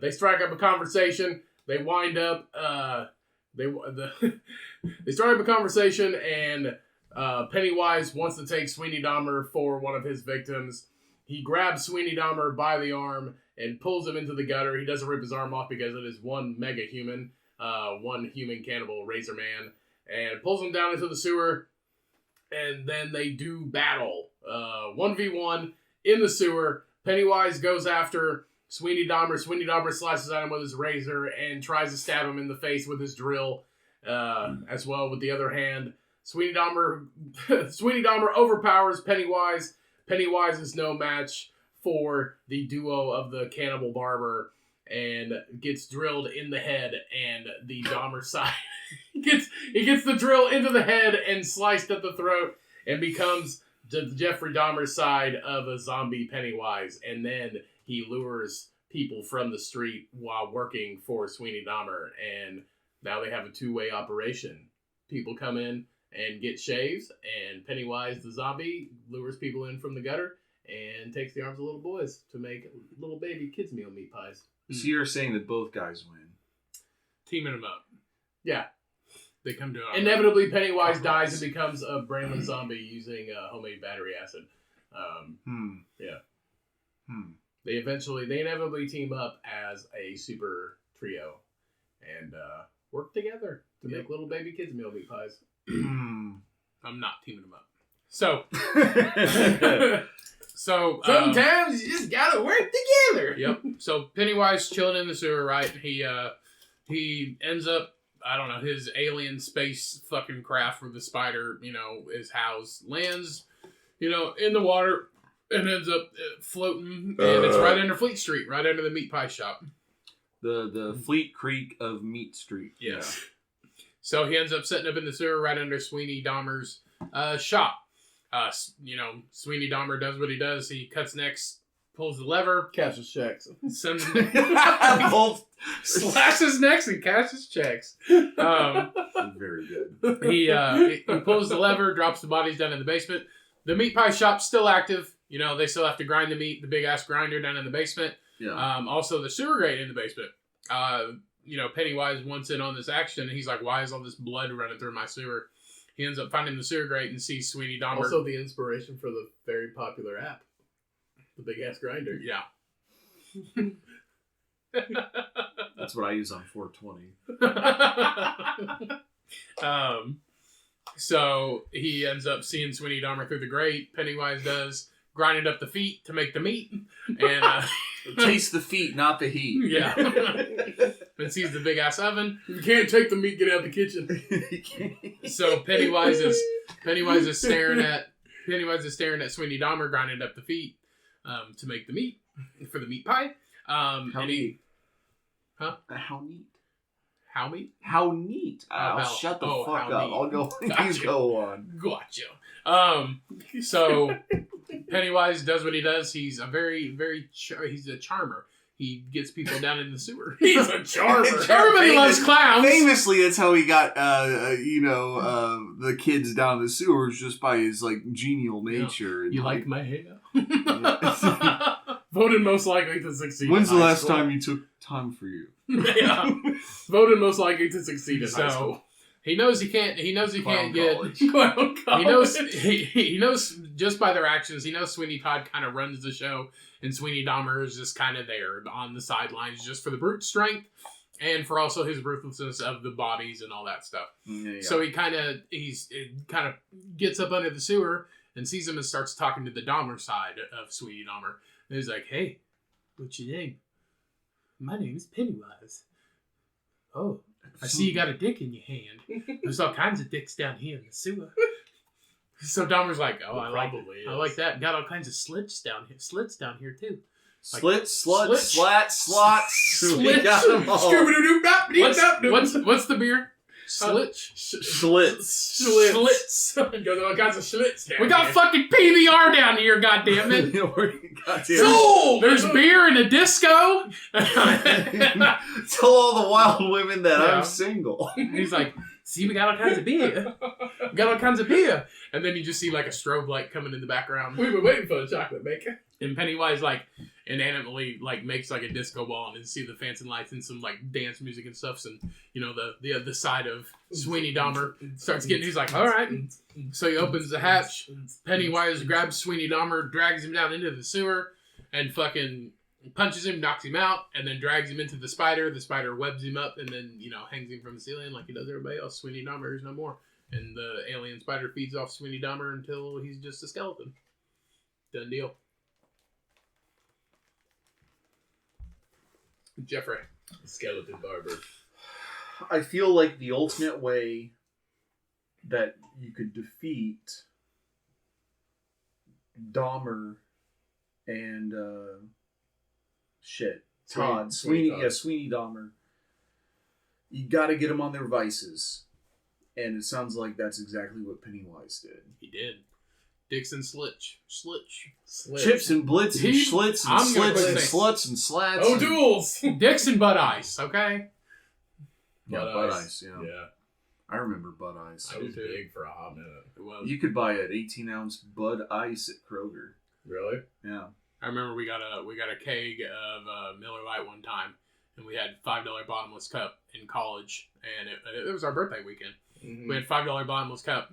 they strike up a conversation. They wind up. They start up a conversation, and Pennywise wants to take Sweeney Dahmer for one of his victims. He grabs Sweeney Dahmer by the arm and pulls him into the gutter. He doesn't rip his arm off because it is one mega human, one human cannibal, Razor Man, and pulls him down into the sewer. And then they do battle. 1v1 in the sewer. Pennywise goes after Sweeney Dahmer. Sweeney Dahmer slices at him with his razor and tries to stab him in the face with his drill as well with the other hand. Sweeney Dahmer overpowers Pennywise. Pennywise is no match for the duo of the Cannibal Barber and gets drilled in the head, and the Dahmer side he gets the drill into the head and sliced at the throat and becomes the Jeffrey Dahmer side of a zombie Pennywise, and then he lures people from the street while working for Sweeney Dahmer, and now they have a two-way operation. People come in and get shaves, and Pennywise the zombie lures people in from the gutter and takes the arms of little boys to make little baby kids meal meat pies. So you're saying that both guys win? Teaming them up. Yeah. They come to inevitably Pennywise dies and becomes a brainless zombie using homemade battery acid. Yeah. They inevitably team up as a super trio and work together to make little baby kids meal meat pies. I'm not teaming them up. So sometimes you just gotta work together. Yep. So Pennywise chilling in the sewer, right? He ends up, I don't know, his alien space fucking craft where the spider, is housed, lands, in the water and ends up floating, and it's right under Fleet Street, right under the meat pie shop. The Fleet Creek of Meat Street. Yes. Yeah. So he ends up setting up in the sewer right under Sweeney Dahmer's shop. Sweeney Dahmer does what he does. He cuts necks, pulls the lever, Cashes checks. sends Both. slashes necks and cashes checks. Very good. He pulls the lever, drops the bodies down in the basement. The meat pie shop's still active. They still have to grind the meat, the big ass grinder down in the basement. Yeah. Also, the sewer grate in the basement. Pennywise wants in on this action, and he's like, "Why is all this blood running through my sewer?" He ends up finding the sewer grate and sees Sweeney Dahmer. Also, the inspiration for the very popular app, the big ass grinder. Yeah. That's what I use on 420. So he ends up seeing Sweeney Dahmer through the grate. Pennywise does, grinding up the feet to make the meat, and taste the feet, not the heat. Yeah. And sees the big ass oven. You can't take the meat, get out of the kitchen. So Pennywise is staring at Sweeney Dahmer grinding up the feet to make the meat for the meat pie. How neat. Huh? How neat. How meat? How neat. Shut the fuck up. Neat. I'll go. Gotcha. Please go on. Gotcha. So Pennywise does what he does. He's a he's a charmer. He gets people down in the sewer. He's a charmer. Everybody loves clowns. Famously, that's how he got, the kids down in the sewers, just by his genial nature. And, You like my hair? Voted most likely to succeed. When's the in high last school. time you took time for you? Yeah. Voted most likely to succeed in high school. He knows he can't Clown get. college. Clown college. He knows just by their actions. He knows Sweeney Todd kind of runs the show, and Sweeney Dahmer is just kind of there on the sidelines, just for the brute strength and for also his ruthlessness of the bodies and all that stuff. Yeah. So he kind of gets up under the sewer and sees him and starts talking to the Dahmer side of Sweeney Dahmer. And he's like, "Hey, what's your name?" "My name is Pennywise." "Oh, I see you got a dick in your hand. There's all kinds of dicks down here in the sewer." So Dahmer's like, "Oh, I like that. Got all kinds of slits down here too." Slits, sluts, Slits. slats, slots. We Slits. got them all. What's the beer? Slits. Schlitz. Slits. Got all kinds of schlitz down We got here. fucking PBR down here, goddammit. Sold! There's beer and a disco. Tell all the wild women that Yeah. I'm single. He's like, "See, we got all kinds of beer. And then you just see a strobe light coming in the background. We've been waiting for the chocolate maker. And Pennywise inanimately makes a disco ball, and you see the fancy lights and some dance music and stuff. And the other side of Sweeney Dahmer starts getting. He's like, "All right." So he opens the hatch. Pennywise grabs Sweeney Dahmer, drags him down into the sewer, and fucking punches him, knocks him out, and then drags him into the spider. The spider webs him up, and then hangs him from the ceiling like he does everybody else. Sweeney Dahmer is no more, and the alien spider feeds off Sweeney Dahmer until he's just a skeleton. Done deal. Jeffrey. Skeleton barber. I feel like the ultimate way that you could defeat Dahmer and Sweeney Dahmer, you got to get them on their vices, and it sounds like that's exactly what Pennywise did. He did. Dicks and slits. Chips and blitz and schlitz and I'm gonna slits put and this. sluts and slats. Oh, and- duels! Dicks and butt ice, okay? Yeah, Bud Ice. Yeah. Yeah. I remember Bud Ice. I was big for a hot minute. It was. You could buy an 18-ounce Bud Ice at Kroger. Really? Yeah. I remember we got a keg of Miller Lite one time, and we had $5 bottomless cup in college, and it was our birthday weekend. Mm-hmm. We had $5 bottomless cup,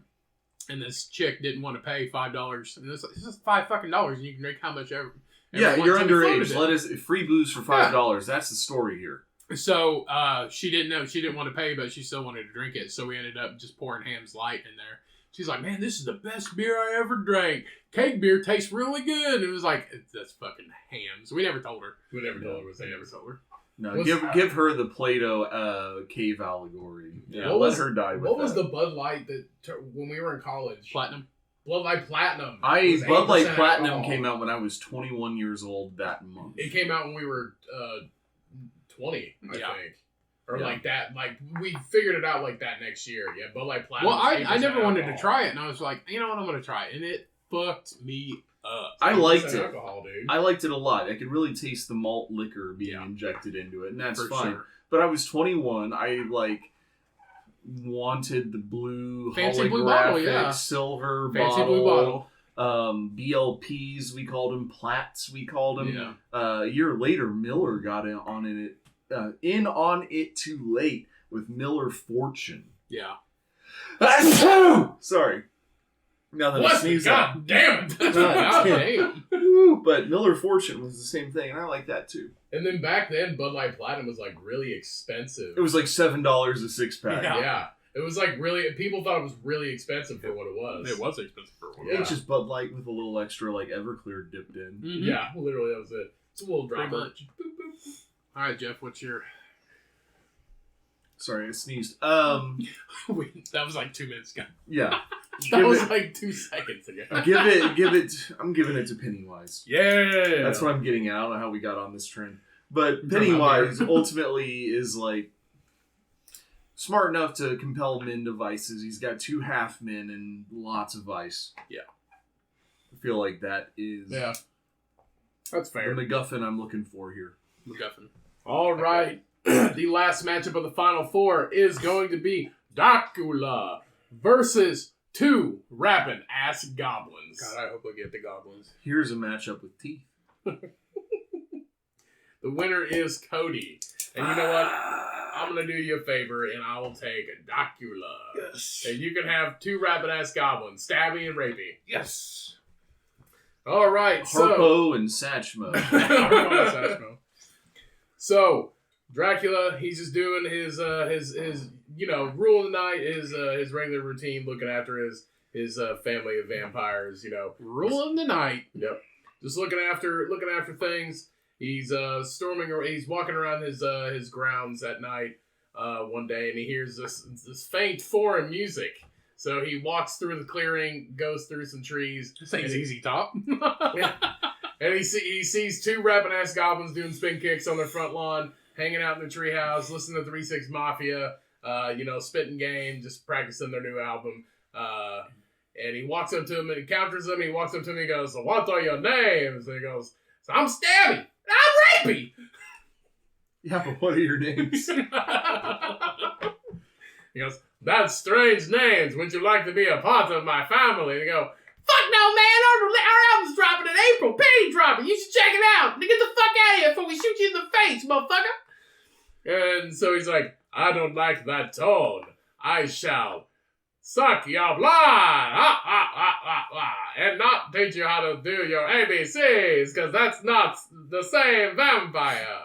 and this chick didn't want to pay $5, and it's just $5 and you can drink how much ever. Yeah, want you're till we underage. floated Let it. us free booze for $5. That's the story here. So she didn't want to pay, but she still wanted to drink it. So we ended up just pouring Ham's Light in there. She's like, "Man, this is the best beer I ever drank. Cake beer tastes really good." And it was like, "That's fucking Ham's." We never told her. We never told her. We never told her. No, What's- give her the Play-Doh cave allegory. Yeah. Let What was- her die with What that. was the Bud Light that when we were in college? Platinum. Bud Light Platinum. Bud Light 8% Platinum alcohol. came out when I was 21 years old that month. It came out when we were 20, I Yeah. think. Or Yeah. like that, like we figured it out like that next year. Yeah, Bud Light Platinum. Well, I 8% never wanted to alcohol. try it, and I was like, you know what, I'm gonna try it, and it fucked me up. I liked 8% it. alcohol, dude. I liked it a lot. I could really taste the malt liquor being Yeah. injected into it, and that's For fine. sure. But I was 21. I wanted the blue Fancy holographic blue bottle, yeah. silver Fancy bottle. blue bottle. BLPs, we called them. Plats, we called them. Yeah. A year later, Miller got in on it too late with Miller Fortune. Yeah. Sorry. Now that I What? sneezed God damn it! God damn. Woo, but Miller Fortune was the same thing, and I like that too. And then back then, Bud Light Platinum was like really expensive. It was like $7 a 6-pack. Yeah. It was like really, people thought it was really expensive for what it was. It was expensive for one. Yeah. It's just Bud Light with a little extra like Everclear dipped in. Mhm. Yeah, literally that was it. It's a little Pretty dropper. much. All right, Jeff, what's your... Sorry, I sneezed. Wait, that was like 2 minutes ago. Yeah. That was like 2 seconds ago. give it. I'm giving it to Pennywise. Yeah. That's what I'm getting at. I don't know how we got on this trend, but From Pennywise out ultimately is like smart enough to compel men to vices. He's got 2 half men and lots of vice. Yeah. I feel like that is Yeah. That's the fair. MacGuffin I'm looking for here. MacGuffin. All right. The last matchup of the Final Four is going to be Dracula versus 2 rapping ass goblins. God, I hope I get the goblins. Here's a matchup with teeth. The winner is Cody. And you know what? I'm going to do you a favor and I will take Dracula. Yes. And you can have 2 rapping ass goblins, Stabby and Rapey. Yes. All right. Harpo and Satchmo. So, so Dracula, he's just doing his rule of the night, his regular routine, looking after his family of vampires. Rule of the night. Yep. Just looking after things. He's he's walking around his grounds at night one day, and he hears this faint foreign music. So he walks through the clearing, goes through some trees. This ain't Easy Top. Yeah. And he sees 2 rapping ass goblins doing spin kicks on their front lawn, hanging out in the treehouse, listening to 3-6 Mafia, spitting game, just practicing their new album. And he walks up to him and encounters them. He walks up to him and he goes, "So what are your names?" And he goes, "So I'm Stabby. And I'm Rapey." Yeah, but what are your names? He goes, "That's strange names. Would you like to be a part of my family?" And they go, "Fuck no, man. Our album's dropping in April. Penny dropping. You should check it out. Get the fuck out of here before we shoot you in the face, motherfucker." And so he's like, "I don't like that tone. I shall suck your blood, and not teach you how to do your ABCs, because that's not the same vampire."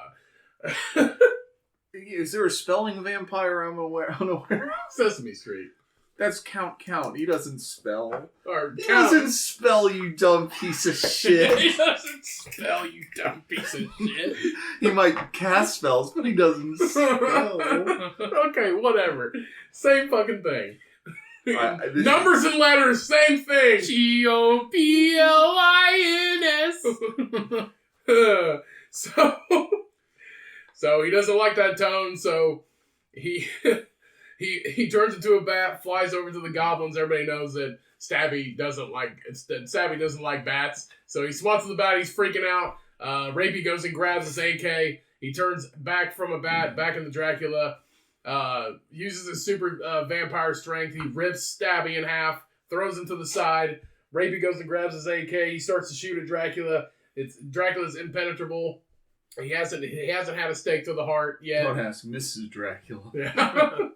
Is there a spelling vampire I'm unaware of? Sesame Street. That's Count. He doesn't spell. Or He Count. doesn't spell, you dumb piece of shit. He doesn't spell, you dumb piece of shit. He might cast spells, but he doesn't spell. Okay, whatever. Same fucking thing. This- Numbers and letters, same thing. GOPLINS. So he doesn't like that tone, so he turns into a bat, flies over to the goblins. Everybody knows that Stabby doesn't like bats, so he swats at the bat. He's freaking out. Rapey goes and grabs his AK. He turns back from a bat back into Dracula. Uses his super vampire strength. He rips Stabby in half, throws him to the side. Rapey goes and grabs his AK. He starts to shoot at Dracula. Dracula's impenetrable. He hasn't had a stake to the heart yet. Don't ask Mrs. Dracula. Yeah.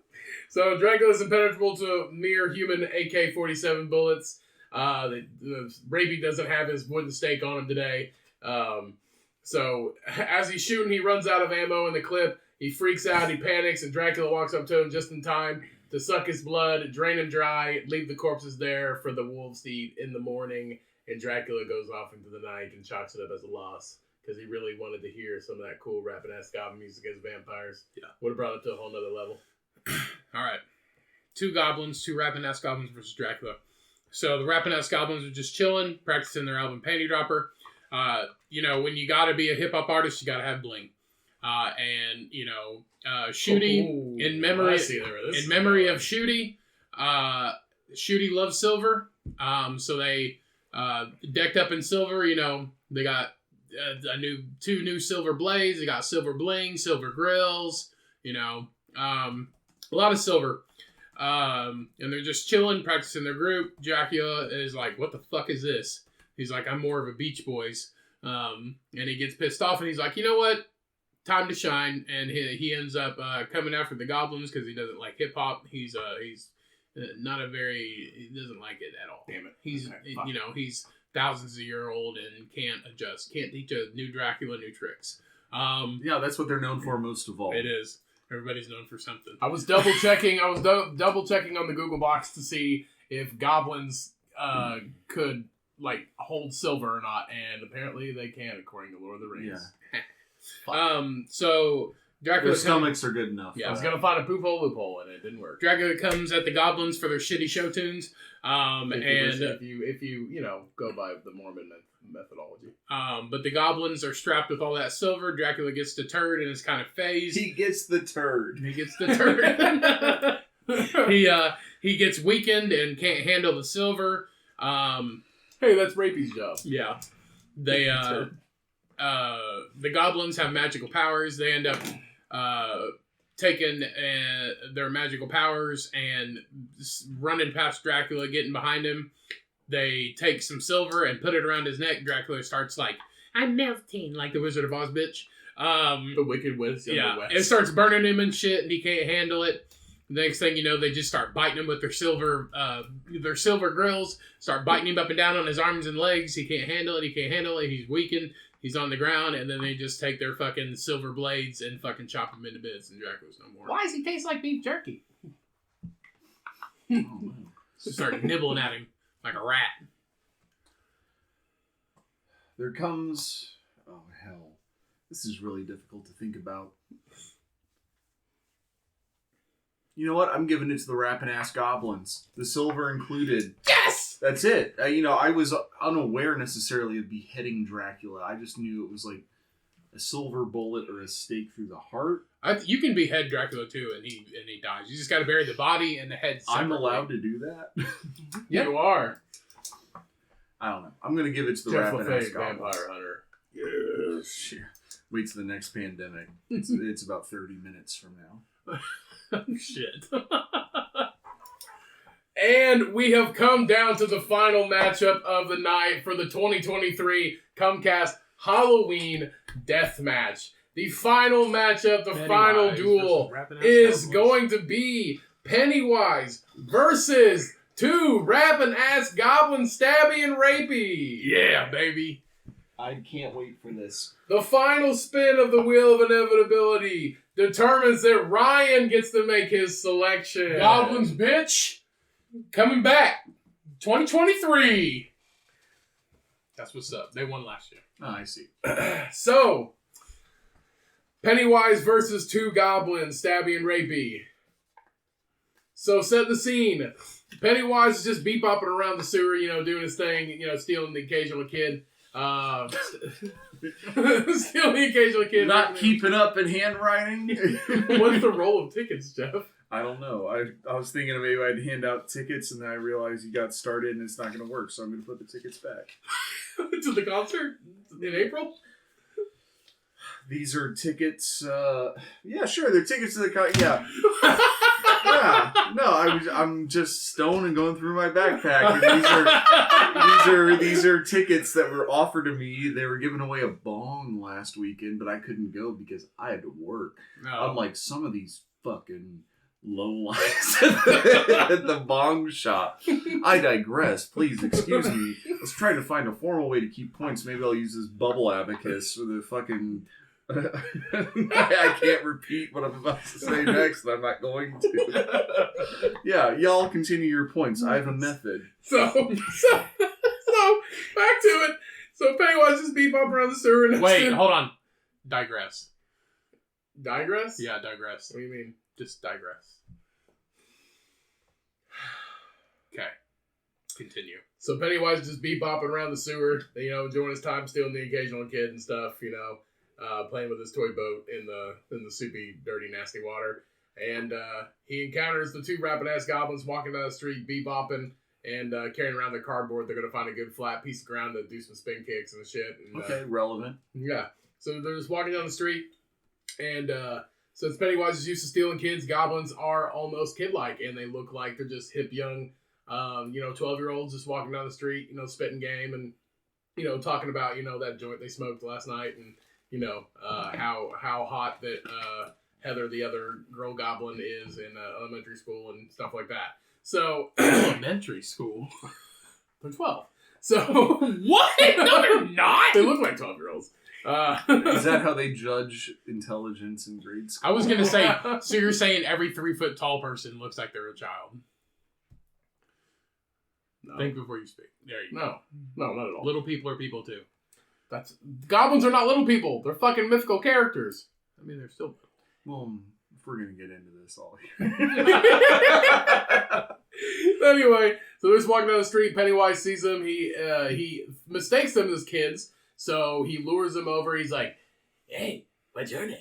So Dracula's impenetrable to mere human AK-47 bullets. Rapey doesn't have his wooden stake on him today. So as he's shooting, he runs out of ammo in the clip. He freaks out, he panics, and Dracula walks up to him just in time to suck his blood, drain him dry, leave the corpses there for the wolves to eat in the morning. And Dracula goes off into the night and chalks it up as a loss, because he really wanted to hear some of that cool rapping-ass goblin music as vampires. Yeah. Would have brought it to a whole nother level. All right. 2 goblins, 2 rapping-ass goblins versus Dracula. So the rapping-ass goblins are just chilling, practicing their album Panty Dropper. When you gotta be a hip-hop artist, you gotta have bling. and Shooty in memory of Shooty. Shooty loves silver, so they decked up in silver. They got two new silver blades. They got silver bling, silver grills. A lot of silver. And they're just chilling, practicing their group. Dracula is like, "What the fuck is this?" He's like, "I'm more of a Beach Boys." And he gets pissed off, and he's like, "You know what? Time to shine." And he ends up coming after the goblins because he doesn't like hip hop. He's not a very, he doesn't like it at all. Damn it. He's he's thousands of year old and can't adjust, can't teach a new Dracula new tricks. Yeah, that's what they're known for most of all. It is. Everybody's known for something. I was double checking. Double checking on the Google Box to see if goblins could hold silver or not, and apparently they can, according to Lord of the Rings. Yeah. So Dracula Their stomachs are good enough. I was gonna find a loophole, and it didn't work. Dracula comes at the goblins for their shitty show tunes. If you go by the Mormon methodology. But the goblins are strapped with all that silver. Dracula gets the turd and is kind of phased. He gets the turd. He gets weakened and can't handle the silver. Hey, that's Rapey's job. Yeah. They the goblins have magical powers. They end up taking their magical powers and running past Dracula, getting behind him. They take some silver and put it around his neck. Dracula starts like, "I'm melting," like the Wizard of Oz bitch. The Wicked Witch. Yeah, it starts burning him and shit, and he can't handle it. The next thing you know, they just start biting him with their silver grills. Start biting him up and down on his arms and legs. He can't handle it. He's weakened. He's on the ground, and then they just take their fucking silver blades and fucking chop him into bits, and Dracula's no more. Why does he taste like beef jerky? Start nibbling at him like a rat. There comes... Oh, hell. This is really difficult to think about. You know what? I'm giving it to the rapping ass goblins. The silver included. Yes! That's it. I was unaware necessarily of beheading Dracula. I just knew it was like a silver bullet or a stake through the heart. You can behead Dracula too, and he dies. You just got to bury the body and the head separately. I'm allowed to do that? Yeah. You are. I don't know. I'm going to give it to the Jeff rapping ass LaFave, goblins. Vampire Hunter. Yes. Wait till the next pandemic. It's about 30 minutes from now. Shit. And we have come down to the final matchup of the night for the 2023 Cummcast Halloween Deathmatch. The final matchup, the final duel is going to be Pennywise versus two rapping ass goblins, Stabby and Rapey. Yeah, baby. I can't wait for this. The final spin of the Wheel of Inevitability determines that Ryan gets to make his selection. Goblins, bitch. Coming back. 2023. That's what's up. They won last year. Oh, I see. So, Pennywise versus two goblins, Stabby and Rapey. So, set the scene. Pennywise is just bebopping around the sewer, doing his thing, stealing the occasional kid. Stealing the occasional kid. Not keeping up in handwriting? What's the roll of tickets, Jeff? I don't know. I was thinking maybe I'd hand out tickets, and then I realized you got started and it's not going to work, so I'm going to put the tickets back. To the concert in April? These are tickets. Yeah, sure, they're tickets to the concert. Yeah. Yeah. No, I'm just stoned and going through my backpack. And these are tickets that were offered to me. They were giving away a bong last weekend, but I couldn't go because I had to work. No. Unlike some of these fucking lowlifes at the bong shop. I digress. Please excuse me. I was trying to find a formal way to keep points. Maybe I'll use this bubble abacus for the fucking... I can't repeat what I'm about to say next, and I'm not going to. Yeah, y'all continue your points. I have a method. So back to it. So Pennywise just bebop around the sewer. Wait, hold on. Digress. Digress? Yeah, digress. What do you mean? Just digress. Okay. Continue. So Pennywise just bebopping around the sewer, doing his time stealing the occasional kid and stuff, playing with his toy boat in the soupy, dirty, nasty water. And he encounters the two rapid-ass goblins walking down the street, bebopping, and carrying around their cardboard. They're going to find a good flat piece of ground to do some spin kicks and shit. And, Okay, relevant. Yeah. So they're just walking down the street, and since Pennywise is used to stealing kids, goblins are almost kid-like, and they look like they're just hip, young, 12-year-olds just walking down the street, spitting game and, talking about, that joint they smoked last night and, how hot that Heather, the other girl goblin, is in elementary school and stuff like that. So Elementary school. They're 12. So What? No, they're not. they look like 12-year-olds. Is that how they judge intelligence in grade school? I was gonna say. So you're saying every 3 foot tall person looks like they're a child? No. Think before you speak. There you go. No, not at all. Little people are people too. Goblins are not little people. They're fucking mythical characters. I mean, they're still. Well, if we're gonna get into this all Anyway, so they're just walking down the street. Pennywise sees them. He mistakes them as kids, so he lures them over. He's like, "Hey, what's your name?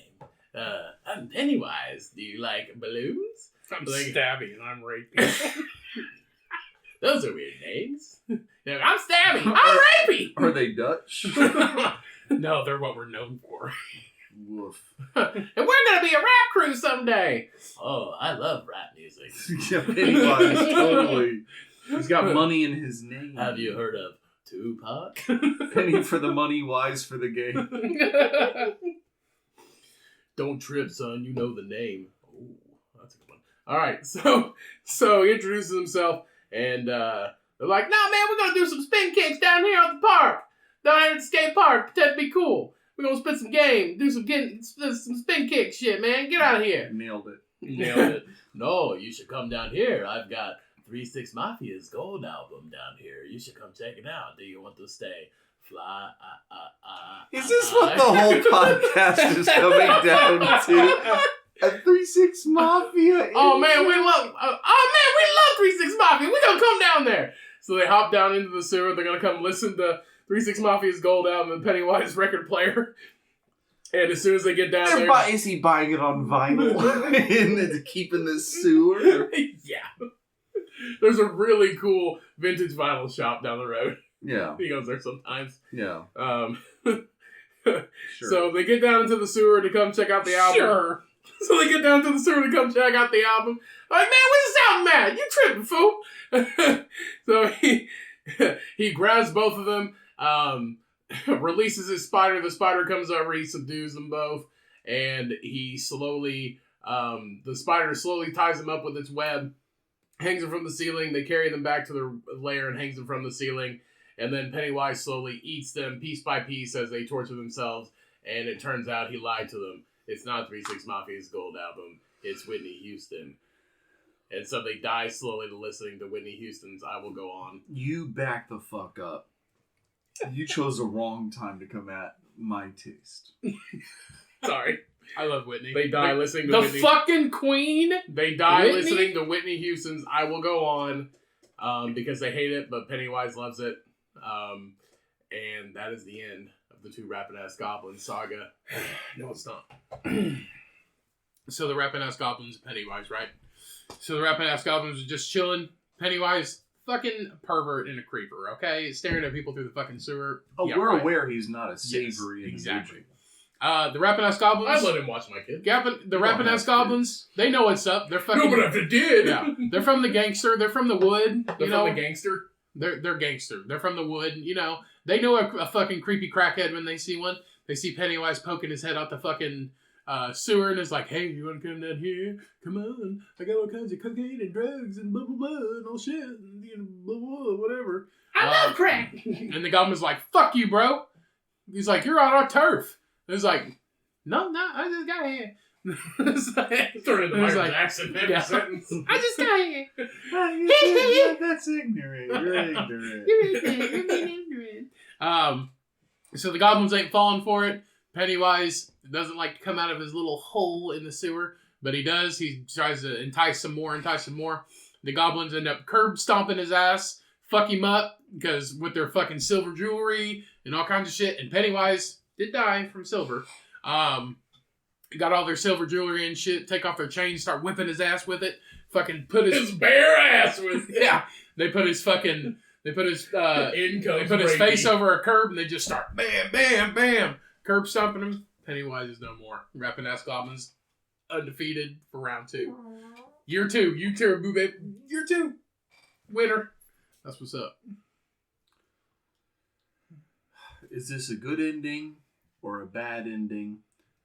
I'm Pennywise. Do you like balloons? I'm Like- Stabby and I'm raping. Those are weird names. No, I'm Stabby. I'm Rapey. Are they Dutch? No, they're what we're known for. Woof. And we're gonna be a rap crew someday. Oh, I love rap music. Yeah, Pennywise, totally. He's got money in his name. Have you heard of Tupac? Penny for the money, wise for the game. Don't trip, son. You know the name. Oh, that's a good one. All right, so he introduces himself, and they're like, "Nah, man, we're gonna do some spin kicks down here at the park, down here at the skate park. Pretend to be cool. We're gonna spit some game, do some spin kick shit, man. Get out of here." Nailed it. Nailed it. No, you should come down here. I've got 3-6 Mafia's gold album down here. You should come check it out. Do you want to stay? Fly. Is this what the whole podcast is coming down to? A 3-6 Mafia. Oh man, we love 3-6 Mafia. We're gonna come down there. So they hop down into the sewer. They're gonna come listen to 3-6 Mafia's gold album and Pennywise record player. And as soon as they get down there, Is he buying it on vinyl and to keep in the sewer? yeah. There's a really cool vintage vinyl shop down the road. Yeah. He goes there sometimes. Yeah. Sure. Sure. So they get down into the sewer to come check out the album. Sure. So they get down to the sewer to come check out the album. Like, man, where's the album at? You tripping, fool. So he grabs both of them, releases his spider. The spider comes over, he subdues them both, and he slowly, the spider slowly ties them up with its web, hangs them from the ceiling. They carry them back to their lair and hangs them from the ceiling. And then Pennywise slowly eats them piece by piece as they torture themselves. And it turns out he lied to them. It's not 3-6 Mafia's gold album. It's Whitney Houston. And so they die slowly to listening to Whitney Houston's I Will Go On. You back the fuck up. You chose the wrong time to come at my taste. Sorry. I love Whitney. They die listening to the Whitney. fucking queen. They die Whitney? listening to Whitney Houston's I Will Go On because they hate it, but Pennywise loves it. And that is the end of the two rapid-ass goblins saga. No, it's not. So the rapping-ass goblins and Pennywise, right? So the rapping-ass goblins are just chilling. Pennywise, fucking pervert and a creeper, okay? Staring at people through the fucking sewer. Oh, Yeah, we're right. aware he's not a Yes, savory exactly. individual. The rapping-ass goblins... I'd let him watch my kid. The rapping-ass goblins, they know what's up. They're fucking... No, but if it did. Yeah. They're from the gangster. They're from the wood. They're you know? from the gangster. They're gangster. They're from the wood. You know, they know a fucking creepy crackhead when they see one. They see Pennywise poking his head out the fucking sewer and it's like, hey, you want to come down here? Come on. I got all kinds of cocaine and drugs and blah, blah, blah, and all shit. And, you know, blah, blah, whatever. I love crack. And the goblin's like, fuck you, bro. He's like, you're on our turf. And it's like, no, I just got here. It's like, Turn into It was Michael like- Jackson every yeah. sentence. I just got here. That's ignorant. You're ignorant. So the goblins ain't falling for it. Pennywise doesn't like to come out of his little hole in the sewer, but he does. He tries to entice some more. The goblins end up curb stomping his ass, fuck him up, because with their fucking silver jewelry and all kinds of shit. And Pennywise did die from silver. Got all their silver jewelry and shit. Take off their chains, start whipping his ass with it. Fucking put his bare ass with it. yeah. They put his face over a curb and they just start bam, bam, bam, curb stomping him. Pennywise is no more. Rapping ass goblins undefeated for round 2. Year 2, you Caribou babe. Year 2, winner. That's what's up. Is this a good ending or a bad ending?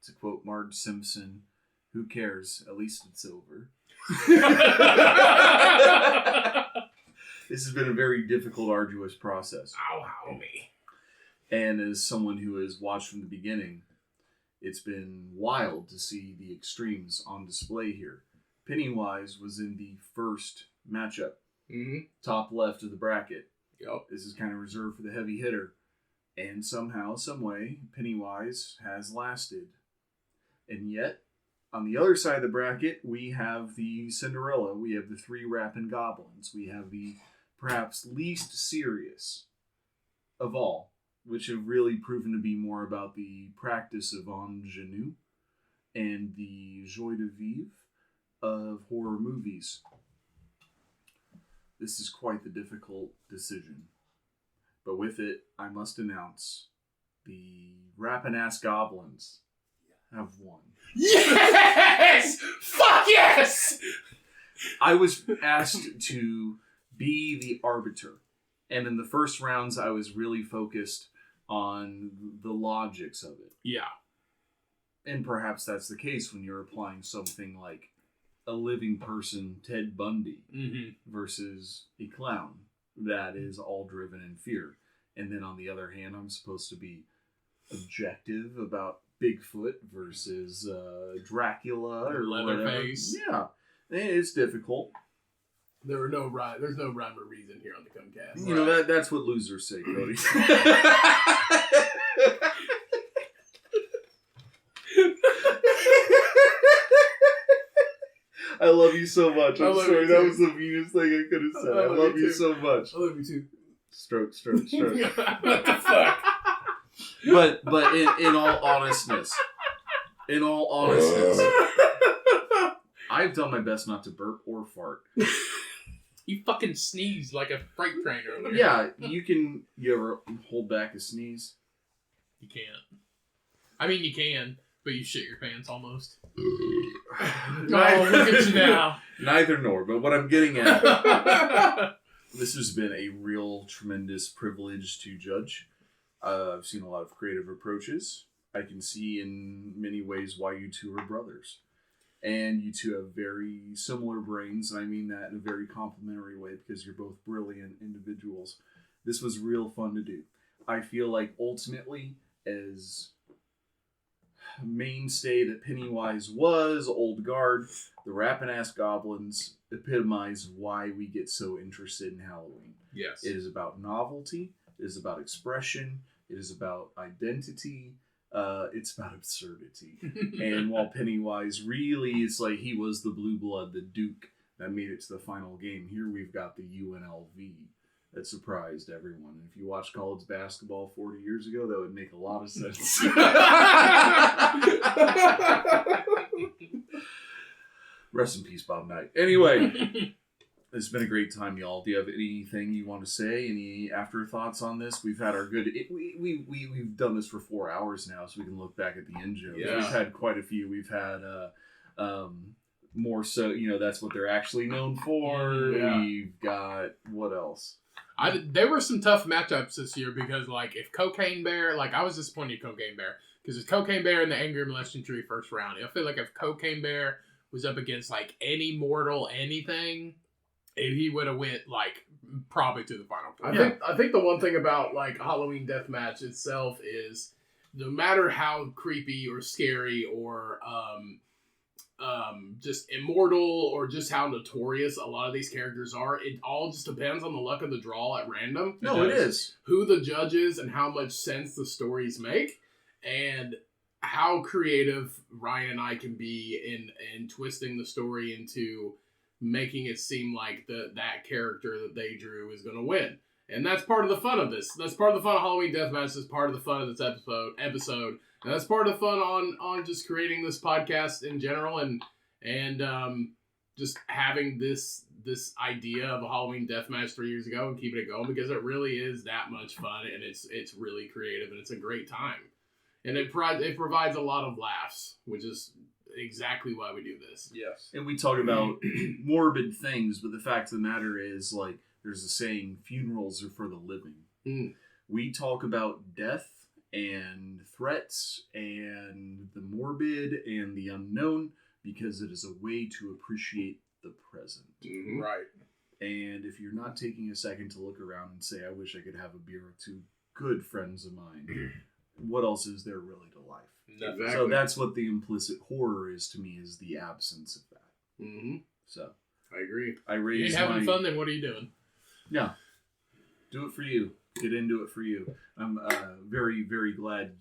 To quote Marge Simpson, who cares? At least it's over. This has been a very difficult, arduous process. Ow, me. And as someone who has watched from the beginning, it's been wild to see the extremes on display here. Pennywise was in the first matchup, top left of the bracket. Yep. This is kind of reserved for the heavy hitter. And somehow, some way, Pennywise has lasted. And yet, on the other side of the bracket, we have the Cinderella. We have the 3 rapping goblins. We have the perhaps least serious of all, which have really proven to be more about the practice of ingenue and the joie de vivre of horror movies. This is quite the difficult decision. But with it, I must announce the rapping ass goblins have won. Yes! Fuck yes! I was asked to be the arbiter. And in the first rounds, I was really focused on the logics of it. Yeah. And perhaps that's the case when you're applying something like a living person, Ted Bundy, versus a clown that is all driven in fear. And then on the other hand, I'm supposed to be objective about Bigfoot versus Dracula or Leatherface. Yeah, it's difficult. There's no rhyme or reason here on the Cummcast. You know, that's what losers say, Cody. I love you so much. I'm sorry, that was the meanest thing I could have said. I love you so much. I love you too. Stroke. What the fuck? But in all honestness, I've done my best not to burp or fart. You fucking sneezed like a freight train earlier. Yeah, you ever hold back a sneeze? You can't. I mean, you can, but you shit your pants almost. Oh, look at you now. Neither nor, but what I'm getting at, this has been a real tremendous privilege to judge. I've seen a lot of creative approaches. I can see in many ways why you two are brothers. And you two have very similar brains, and I mean that in a very complimentary way because you're both brilliant individuals. This was real fun to do. I feel like ultimately, as mainstay that Pennywise was, old guard, the rapping ass goblins epitomize why we get so interested in Halloween. Yes. It is about novelty. It is about expression. It is about identity. It's about absurdity. And while Pennywise really is like he was the blue blood, the Duke that made it to the final game, here we've got the UNLV that surprised everyone. And if you watched college basketball 40 years ago, that would make a lot of sense. Rest in peace, Bob Knight. Anyway, it's been a great time, y'all. Do you have anything you want to say? Any afterthoughts on this? We've had our good... We've done this for 4 hours now, so we can look back at the end jokes. Yeah. We've had quite a few. We've had... more so, that's what they're actually known for. Yeah. We've got... What else? There were some tough matchups this year because, if Cocaine Bear... I was disappointed in Cocaine Bear because it's Cocaine Bear and the Angry Molesting Tree first round. I feel like if Cocaine Bear was up against, any mortal anything... he would have went probably to the final point. I think the one thing about Halloween Deathmatch itself is no matter how creepy or scary or just immortal or just how notorious a lot of these characters are, it all just depends on the luck of the draw at random. No, it is. Who the judge is and how much sense the stories make and how creative Ryan and I can be in twisting the story into making it seem like that character that they drew is going to win. And that's part of the fun of this. That's part of the fun of Halloween Deathmatch. That's part of the fun of this episode. And that's part of the fun on just creating this podcast in general and just having this idea of a Halloween Deathmatch 3 years ago and keeping it going because it really is that much fun and it's really creative and it's a great time. And it provides a lot of laughs, which is exactly why we do this. Yes. And we talk about morbid things, but the fact of the matter is, like, there's a saying, funerals are for the living. Mm. We talk about death and threats and the morbid and the unknown because it is a way to appreciate the present. Mm-hmm. Right. And if you're not taking a second to look around and say, I wish I could have a beer with two good friends of mine, what else is there really to life? Exactly. So that's what the implicit horror is to me, is the absence of that. Mm-hmm. So I agree. I You raise ain't having fun, then what are you doing? Yeah. Do it for you. Get into it for you. I'm very, very glad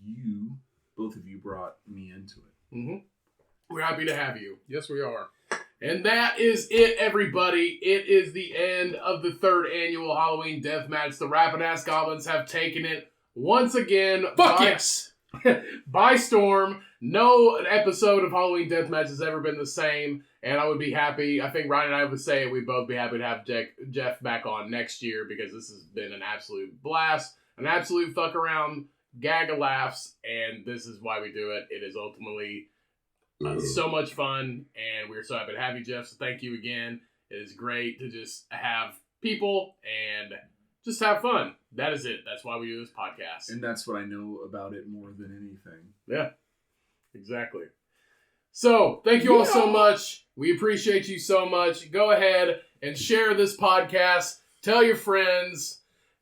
both of you brought me into it. Mm-hmm. We're happy to have you. Yes, we are. And that is it, everybody. It is the end of the 3rd annual Halloween Deathmatch. The Rappin' Ass Goblins have taken it once again. Fuck yes! By storm. No episode of Halloween Deathmatch has ever been the same, and I would be happy. I think Ryan and I would say we'd both be happy to have Jeff back on next year because this has been an absolute blast, an absolute fuck around, gag of laughs, and this is why we do it. It is ultimately so much fun, and we're so happy to have you, Jeff. So thank you again. It is great to just have people and just have fun. That is it. That's why we do this podcast. And that's what I know about it more than anything. Yeah, exactly. So, thank you all so much. We appreciate you so much. Go ahead and share this podcast. Tell your friends.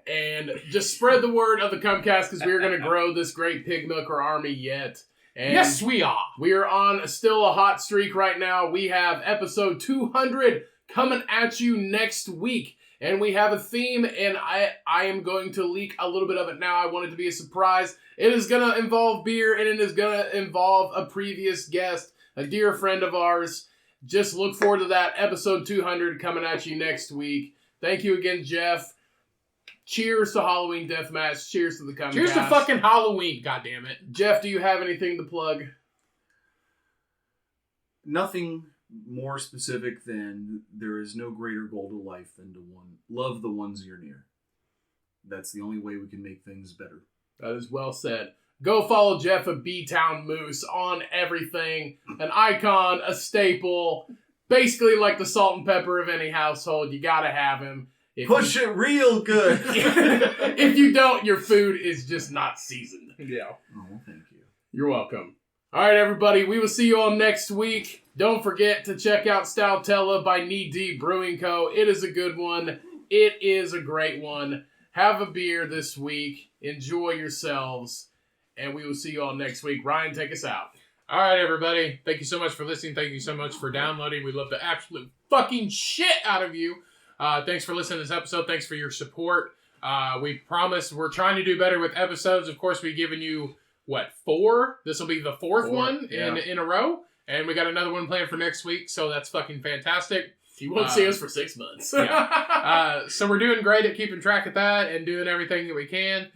And just spread the word of the Cummcast because we're going to grow this great pig milker army yet. And Yes, we are. we are on still a hot streak right now. We have episode 200 coming at you next week. And we have a theme, and I am going to leak a little bit of it now. I want it to be a surprise. It is going to involve beer, and it is going to involve a previous guest, a dear friend of ours. Just look forward to that, episode 200 coming at you next week. Thank you again, Jeff. Cheers to Halloween Deathmatch. Cheers to the Cummcast. Cheers to fucking Halloween, goddammit. Jeff, do you have anything to plug? Nothing more specific than there is no greater goal to life than to love the ones you're near. That's the only way we can make things better. That is well said. Go follow Jeff at B-Town Moose on everything. An icon, a staple, basically like the salt and pepper of any household. You gotta have him. Push it real good. If you don't, your food is just not seasoned. Yeah. Oh, thank you. You're welcome. All right, everybody. We will see you all next week. Don't forget to check out Stoutello by Knee Deep Brewing Co. It is a good one. It is a great one. Have a beer this week. Enjoy yourselves. And we will see you all next week. Ryan, take us out. All right, everybody. Thank you so much for listening. Thank you so much for downloading. We love the absolute fucking shit out of you. Thanks for listening to this episode. Thanks for your support. We promise we're trying to do better with episodes. Of course, we've given you, 4? This will be the fourth one in a row. And we got another one planned for next week, so that's fucking fantastic. You won't see us for 6 months. So we're doing great at keeping track of that and doing everything that we can.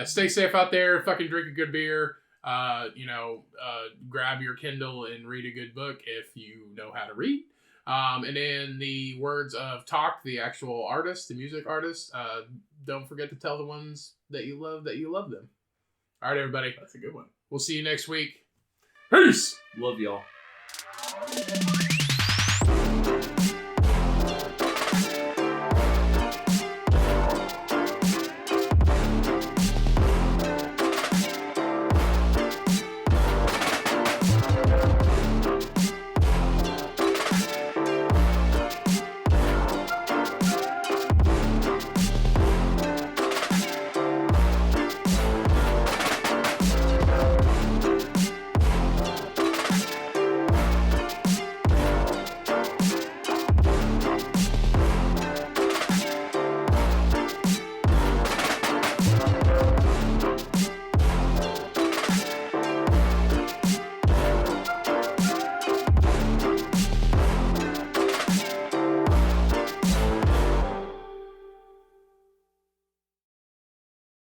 Stay safe out there. Fucking drink a good beer. Grab your Kindle and read a good book if you know how to read. And in the words of Talk, the actual artist, the music artist, don't forget to tell the ones that you love them. All right, everybody. That's a good one. We'll see you next week. Peace! Love y'all.